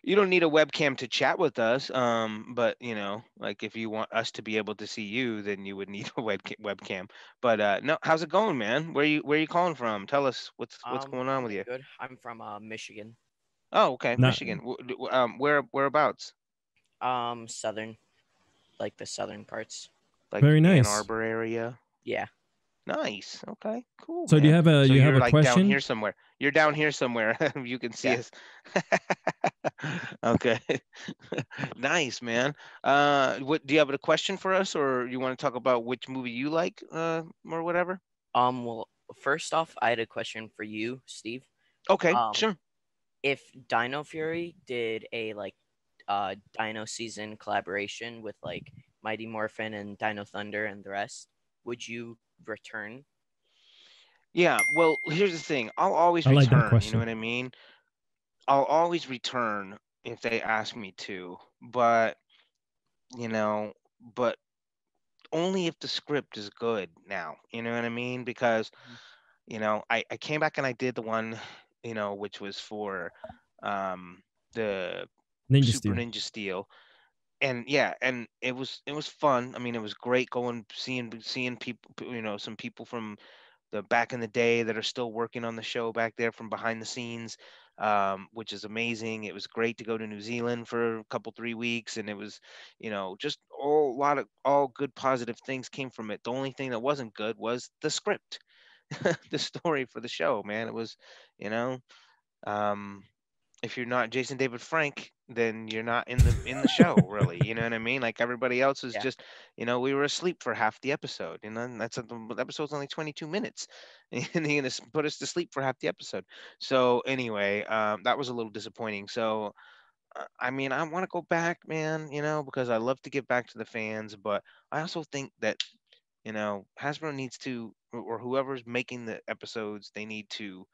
you don't need a webcam to chat with us. But you know, like if you want us to be able to see you, then you would need a webcam. But no, how's it going, man? Where you calling from? Tell us what's going on with you. Good. I'm from Michigan. Oh, okay, Michigan. Whereabouts? Southern, like the southern parts. Like very nice. Ann Arbor area. Yeah. Nice. Okay. Cool. So man. do you have a like question? Down here somewhere. You're down here somewhere. You can see us. Okay. Nice, man. What do you have a question for us, or you want to talk about which movie you like, or whatever? Well, first off, I had a question for you, Steve. Okay, sure. If Dino Fury did a Dino Season collaboration with like Mighty Morphin and Dino Thunder and the rest, would you return? Yeah, well, here's the thing. I'll always return. Like that question. You know what I mean? I'll always return if they ask me to, but only if the script is good now. You know what I mean? Because I came back and I did the one, which was for the Ninja Super Steel. Ninja Steel. And yeah, and it was fun. I mean, it was great going seeing people, some people from the back in the day that are still working on the show back there from behind the scenes, which is amazing. It was great to go to New Zealand for a couple 3 weeks, and it was, just all a lot of all good positive things came from it. The only thing that wasn't good was the script, the story for the show. Man, it was, you know, um, if you're not Jason David Frank, then you're not in the show, really. You know what I mean? Like everybody else is Yeah. just, we were asleep for half the episode, and that's the episode's only 22 minutes, and you're gonna put us to sleep for half the episode. So anyway, that was a little disappointing. So I mean, I want to go back, man, because I love to give back to the fans, but I also think that Hasbro needs to, or whoever's making the episodes, they need to,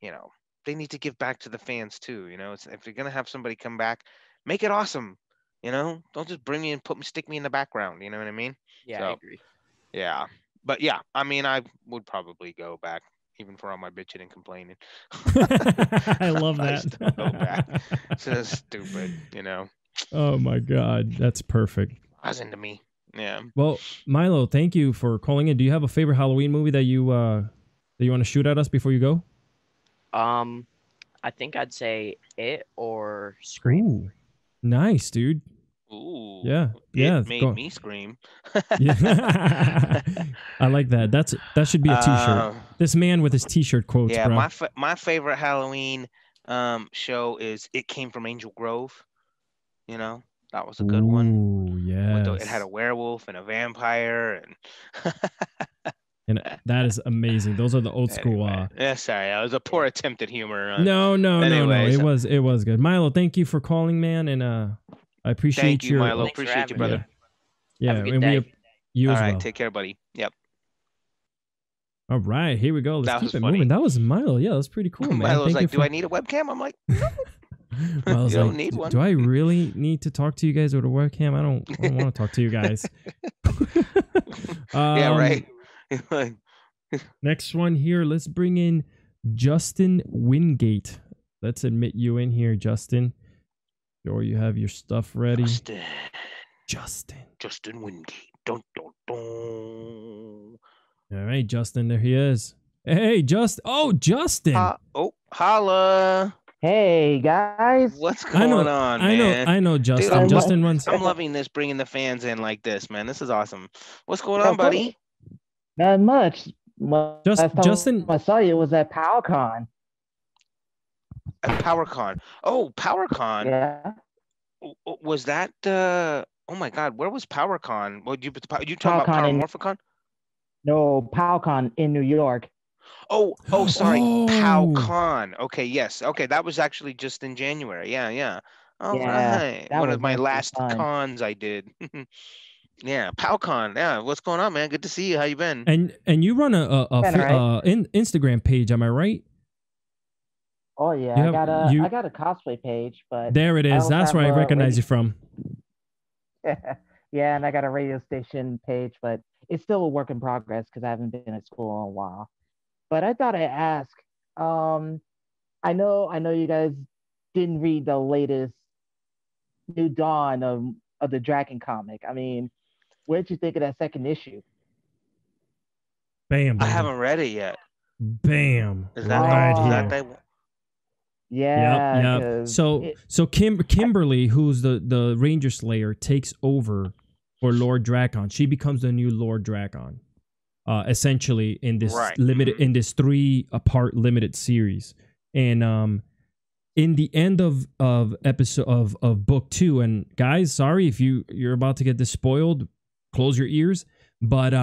you know, they need to give back to the fans too. If you're gonna have somebody come back, make it awesome. Don't just bring me and stick me in the background. You know what I mean? Yeah, I So agree. yeah, but yeah, I mean, I would probably go back, even for all my bitching and complaining. I love I that. still go back. It's just stupid. Oh my God, that's perfect. That's into me. Yeah. Well, Milo, thank you for calling in. Do you have a favorite Halloween movie that you want to shoot at us before you go? I think I'd say It or Scream. Ooh, nice, dude. Ooh. Yeah, It yeah. made me scream. Yeah. I like that. That should be a T-shirt. This man with his T-shirt quotes, Yeah, bro. my favorite Halloween show is It Came from Angel Grove. That was a good one. Ooh, yes. It had a werewolf and a vampire And that is amazing. Those are the old school. Anyway, yeah, sorry, that was a poor attempt at humor. No. anyways, It was good. Milo, thank you for calling, man, and I appreciate Thank you, your. Milo. Thanks for Appreciate you, having me. brother. Yeah, Have a good and day. you All as right, well. take care, buddy. Yep. All right, here we go. Let's That keep was it funny. moving. That was Milo. Yeah, that's pretty cool, man. Milo's Thank like, you "Do for- I need a webcam?" I'm like, Milo's You don't like, need one. Do I really need to talk to you guys with a webcam? I don't want to talk to you guys. "Yeah, right." Next one here. Let's bring in Justin Wingate. Let's admit you in here, Justin. Sure, you have your stuff ready. Justin Wingate. Dun, dun, dun. All right, Justin, there he is. Hey, Justin. Holla. Hey guys, What's going on, man? I know, Justin. Dude, Justin runs. I'm loving this, bringing the fans in like this, man. This is awesome. What's going Yeah, on, buddy? not much. Last time Justin- I saw you was at PowerCon. At PowerCon. Oh, PowerCon. Yeah, Was that? Oh my God, where was PowerCon? What you talking about? PowerCon in- Powermorphicon? no, PowerCon in New York. Oh, sorry, Oh. PowCon. Okay, yes. Okay, that was actually just in January. Yeah. All Yeah, right. that One was of my mostly last fun. cons I did. Yeah, PowCon. Yeah, what's going on, man? Good to see you. How you been? And you run a Been alright. Instagram page, am I right? Oh yeah, You I have- got a you- I got a cosplay page, but There it I is. also That's have where I a recognize radio- you from. yeah, and I got a radio station page, but it's still a work in progress because I haven't been at school in a while. But I thought I'd ask. I know you guys didn't read the latest New Dawn of the Dragon comic. I mean, what did you think of that second issue? Bam. I baby. haven't read it yet. Bam. Is that right the, here. is that the Yeah. Yep. 'cause So it- Kimberly, who's the Ranger Slayer, takes over for Lord Drakon. She becomes the new Lord Drakon. Essentially in this Right. limited in this 3-part limited series. And in the end of episode of book 2, and guys, sorry if you're about to get this spoiled, close your ears. But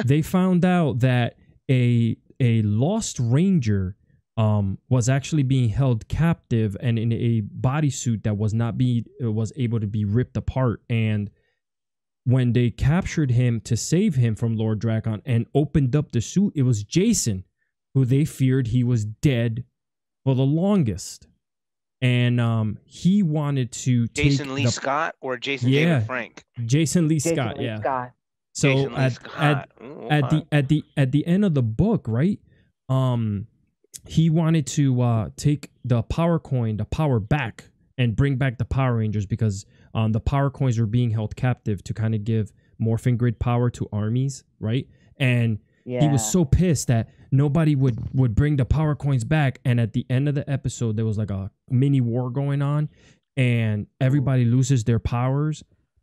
they found out that a lost ranger was actually being held captive and in a bodysuit that was able to be ripped apart. And when they captured him to save him from Lord Drakon and opened up the suit, it was Jason, who they feared he was dead for the longest. And he wanted to Jason take Lee the, Scott or Jason Yeah. David Frank? Jason Lee Jason Scott, Lee yeah. Scott. So Jason Lee Scott. Ooh, at okay. the end of the book, right? he wanted to take the power coin, the power back, and bring back the Power Rangers because the power coins were being held captive to kind of give Morphin Grid power to armies, right? And he was Yeah. so pissed that nobody would bring the power coins back. And at the end of the episode, there was like a mini war going on, and everybody loses their powers.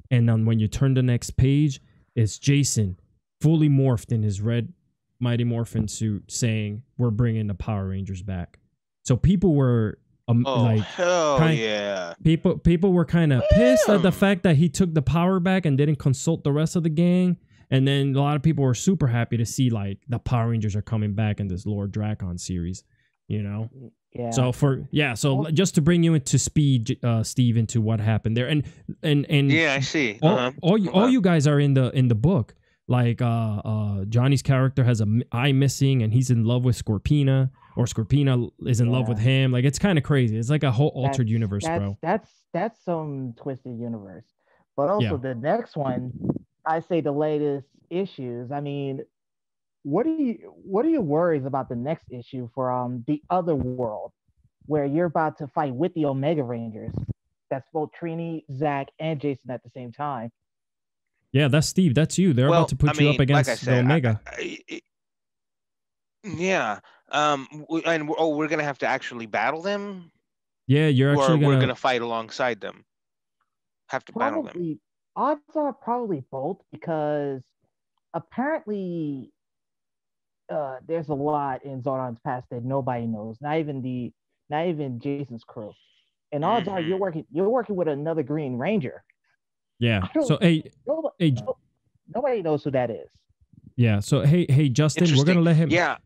And then when you turn the next page, it's Jason fully morphed in his red Mighty Morphin suit saying, "We're bringing the Power Rangers back." So people were Oh, like, hell kind- yeah. people were kind of pissed at the Damn. fact that he took the power back and didn't consult the rest of the gang. And then a lot of people were super happy to see like the Power Rangers are coming back in this Lord Dracon series, you know. Yeah. So just to bring you into speed, Steve, into what happened there, and Yeah, I see. all you guys are in the book. Like Johnny's character has an eye missing, and he's in love with Scorpina, or Scorpina is in love with him. Like, it's kind of crazy. It's like a whole altered universe, bro. That's some twisted universe. But also the next one, I say the latest issues. I mean, what are your worries about the next issue for the other world, where you're about to fight with the Omega Rangers? That's both Trini, Zach, and Jason at the same time. Yeah, that's Steve. That's you. They're about to put you up against the Omega. Yeah. We're gonna have to actually battle them. Yeah, you're Or actually we're gonna fight alongside them. Have to battle them. Probably odds are probably both, because apparently there's a lot in Zordon's past that nobody knows. Not even Jason's crew. And odds are you're working with another Green Ranger. Yeah. So nobody knows who that is. Yeah. So hey Justin, we're gonna let him. Yeah.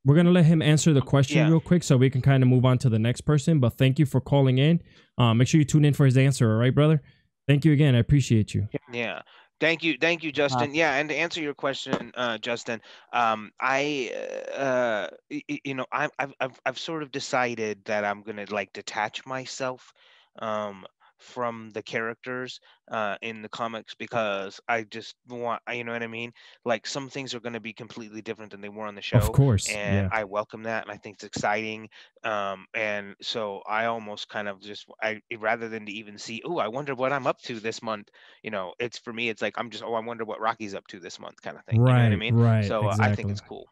We're gonna let him answer the question real quick, so we can kind of move on to the next person. But thank you for calling in. Make sure you tune in for his answer. All right, brother. Thank you again. I appreciate you. Yeah. Thank you, Justin. Yeah, and to answer your question, Justin, I've sort of decided that I'm gonna like detach myself from the characters in the comics, because I just want, you know what I mean? Like, some things are going to be completely different than they were on the show. Of course. And I welcome that, and I think it's exciting. And so I almost kind of rather than to even see, oh, I wonder what I'm up to this month, it's, for me, it's like, I'm just, I wonder what Rocky's up to this month, kind of thing. Right, you know what I mean? Right. So exactly. I think it's cool.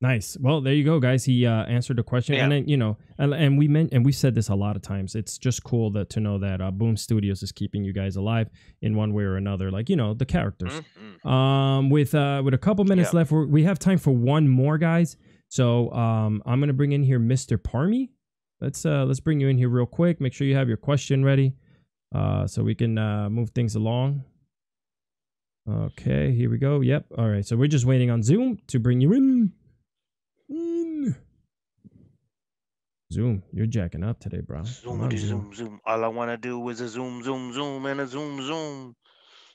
Nice. Well, there you go, guys. He answered the question, and then and we said this a lot of times. It's just cool to know that Boom Studios is keeping you guys alive in one way or another. Like, the characters. Mm-hmm. With a couple minutes left, we have time for one more, guys. So I'm gonna bring in here Mr. Parmy. Let's bring you in here real quick. Make sure you have your question ready, so we can move things along. Okay, here we go. Yep. All right. So we're just waiting on Zoom to bring you in. Zoom, you're jacking up today, bro. Zoom. All I want to do is a zoom, and a zoom.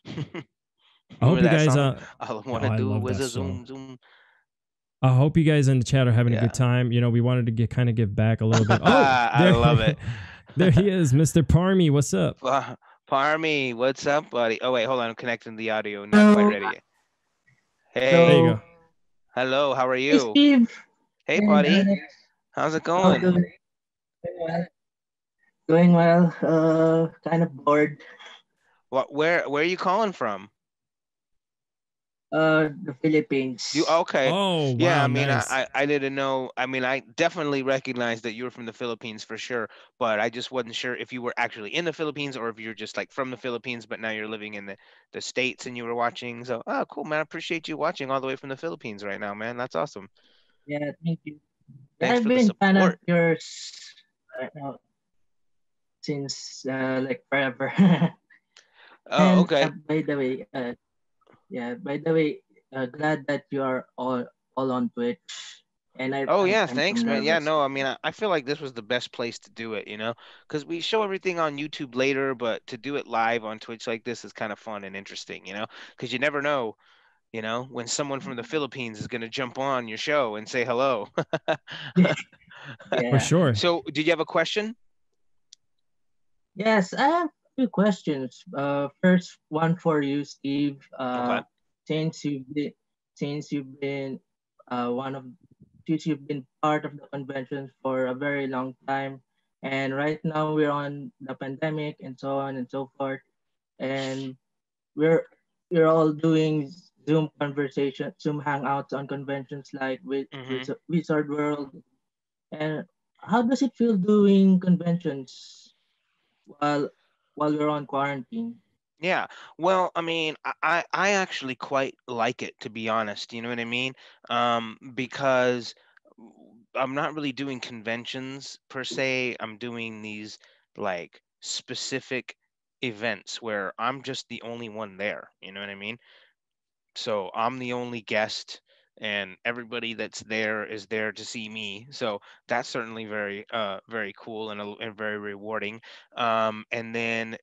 I hope you guys all I want to do was a zoom. I hope you guys in the chat are having a good time. We wanted to give back a little bit. Oh, I love it. There he is, Mr. Parmy. What's up? Parmy, what's up, buddy? Oh wait, hold on. I'm connecting the audio. Not quite ready. Hey. There you go. Hello, how are you? Hey, Steve. Hey, buddy. How's it going? Doing well. Kind of bored. Where are you calling from? The Philippines. Okay? Oh, wow, yeah. I mean, nice. I didn't know. I mean, I definitely recognized that you were from the Philippines for sure, but I just wasn't sure if you were actually in the Philippines or if you're just like from the Philippines, but now you're living in the States and you were watching. So, cool, man. I appreciate you watching all the way from the Philippines right now, man. That's awesome. Yeah, thank you. Thanks I've for the been support. fan of yours right now since like forever. Oh, okay. By the way, glad that you are all on Twitch. And thanks, man. Yeah, no, I mean, I feel like this was the best place to do it, because we show everything on YouTube later, but to do it live on Twitch like this is kind of fun and interesting, because you never know, when someone from the Philippines is going to jump on your show and say hello. For sure. So, did you have a question? Yes, I have two questions. First one for you, Steve. Okay. Since you've been one of since you've been part of the convention for a very long time, and right now we're on the pandemic and so on and so forth, and we're we're all doing Zoom conversation, Zoom hangouts on conventions like Hmm. Wizard World. And how does it feel doing conventions while we're on quarantine? Yeah. Well, I mean, I actually quite like it, to be honest. You know what I mean? Because I'm not really doing conventions per se. I'm doing these like specific events where I'm just the only one there. You know what I mean? So I'm the only guest, and everybody that's there is there to see me. So that's certainly very cool and very rewarding. And then,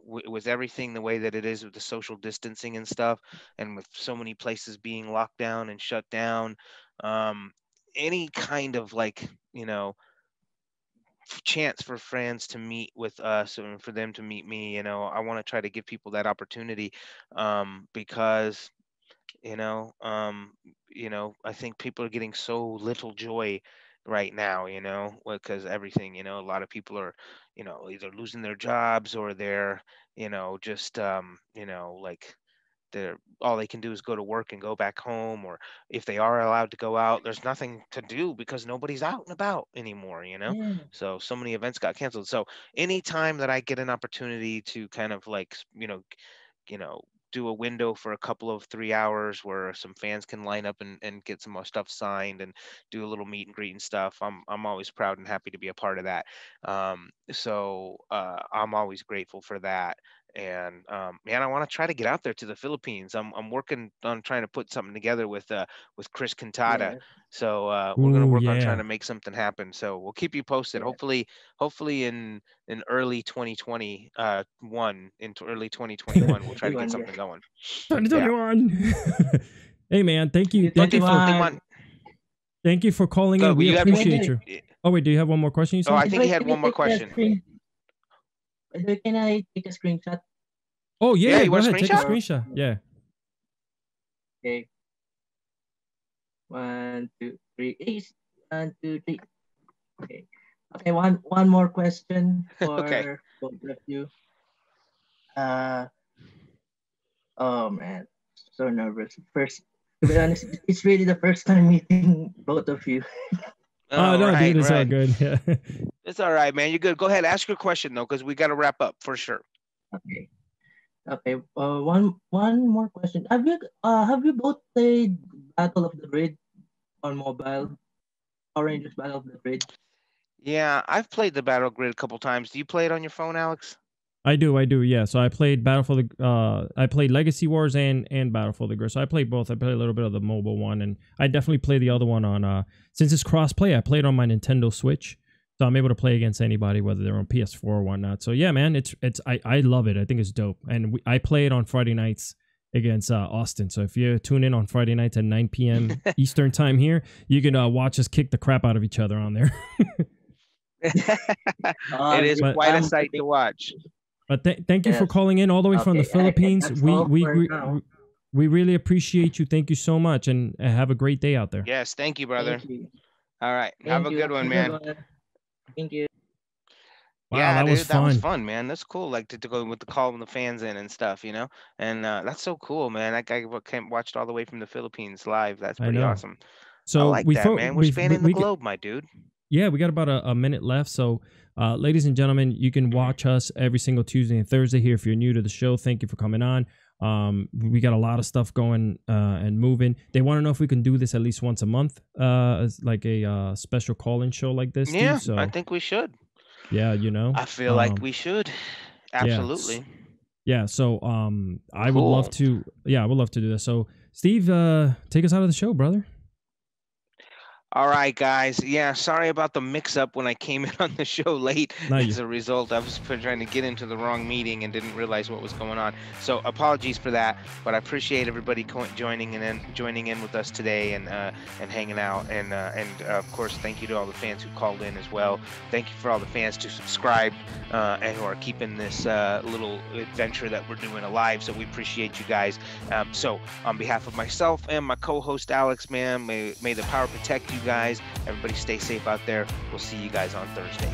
with everything the way that it is with the social distancing and stuff, and with so many places being locked down and shut down, um any kind of like, chance for friends to meet with us and for them to meet me, I want to try to give people that opportunity, because you know um I think people are getting so little joy right now, because everything, a lot of people are, either losing their jobs, or they're, just like, they're all they can do is go to work and go back home, or if they are allowed to go out, there's nothing to do because nobody's out and about anymore, Yeah. so many events got canceled. So anytime that I get an opportunity to kind of like, you know, do a window for a couple of 3 hours where some fans can line up and get some more stuff signed and do a little meet and greet and stuff. I'm always proud and happy to be a part of that. I'm always grateful for that. And man, I want to try to get out there to the Philippines. I'm working on trying to put something together with Chris Cantata. Yeah. So we're gonna Ooh, work on trying yeah. to make something happen. So we'll keep you posted. Yeah. Hopefully in early 2020 one into early 2021, we'll try to get 21, yeah. something going. Yeah. 2021. Hey man, thank you for 21. thank you for calling Go. in. We You have appreciate you. yeah. Oh wait, do you have one more question? You Oh, said? I think he had Can I one more take a question. Can I take a screenshot? Oh yeah, Yeah, you go want a ahead. Take a screenshot? screenshot. Yeah. Okay. 1, 2, 3. Ace. 1, 2, 3. Okay. Okay. One more question Okay. for both of you. Uh. Oh man, so nervous. First, to be honest, it's really the first time meeting both of you. Oh Oh, no, dude, right, it's all right. good. Yeah. It's all right, man. You're good. Go ahead, ask your question though, because we got to wrap up for sure. Okay. Okay. One more question. Have you both played Battle of the Grid on mobile? Power Rangers Battle of the Grid. Yeah, I've played the Battle Grid a couple times. Do you play it on your phone, Alex? I do, yeah. So I played I played Legacy Wars and Battle for the Grid. So I played both. I played a little bit of the mobile one, and I definitely played the other one on since it's cross play, I played on my Nintendo Switch. So I'm able to play against anybody, whether they're on PS4 or whatnot. So yeah, man, I love it. I think it's dope. And I play it on Friday nights against Austin. So if you tune in on Friday nights at 9 p.m. Eastern time here, you can watch us kick the crap out of each other on there. It is But- quite a sight to watch. But thank you for Yes. calling in all the way from the Okay, Philippines. that's We all we for we, now. we really appreciate you. Thank you so much, and have a great day out there. Yes, thank you, brother. Thank you. All right, have a Thank you. good one, Have a man. good one. Thank you. Wow, Yeah, that dude, was that was fun. fun, man. That's cool. Like to go with the call the fans in and stuff, And that's so cool, man. That guy watched all the way from the Philippines live. That's I pretty know. awesome. I So like that, man. We're spanning the globe, my dude. Yeah, we got about a minute left. So, ladies and gentlemen, you can watch us every single Tuesday and Thursday here. If you're new to the show, thank you for coming on. We got a lot of stuff going and moving. They want to know if we can do this at least once a month, as like a special call-in show like this. Yeah, Steve. So I think we should. yeah, I feel like we should. Absolutely. Yeah. So I would love to. Yeah, I would love to do this. So Steve, take us out of the show, brother. All right, guys. Yeah, sorry about the mix-up when I came in on the show late. No, As a result, I was trying to get into the wrong meeting and didn't realize what was going on. So apologies for that, but I appreciate everybody joining in with us today and hanging out. And of course, thank you to all the fans who called in as well. Thank you for all the fans who subscribe and who are keeping this little adventure that we're doing alive. So we appreciate you guys. So on behalf of myself and my co-host Alex, man, may the power protect you guys. Everybody stay safe out there. We'll see you guys on Thursday.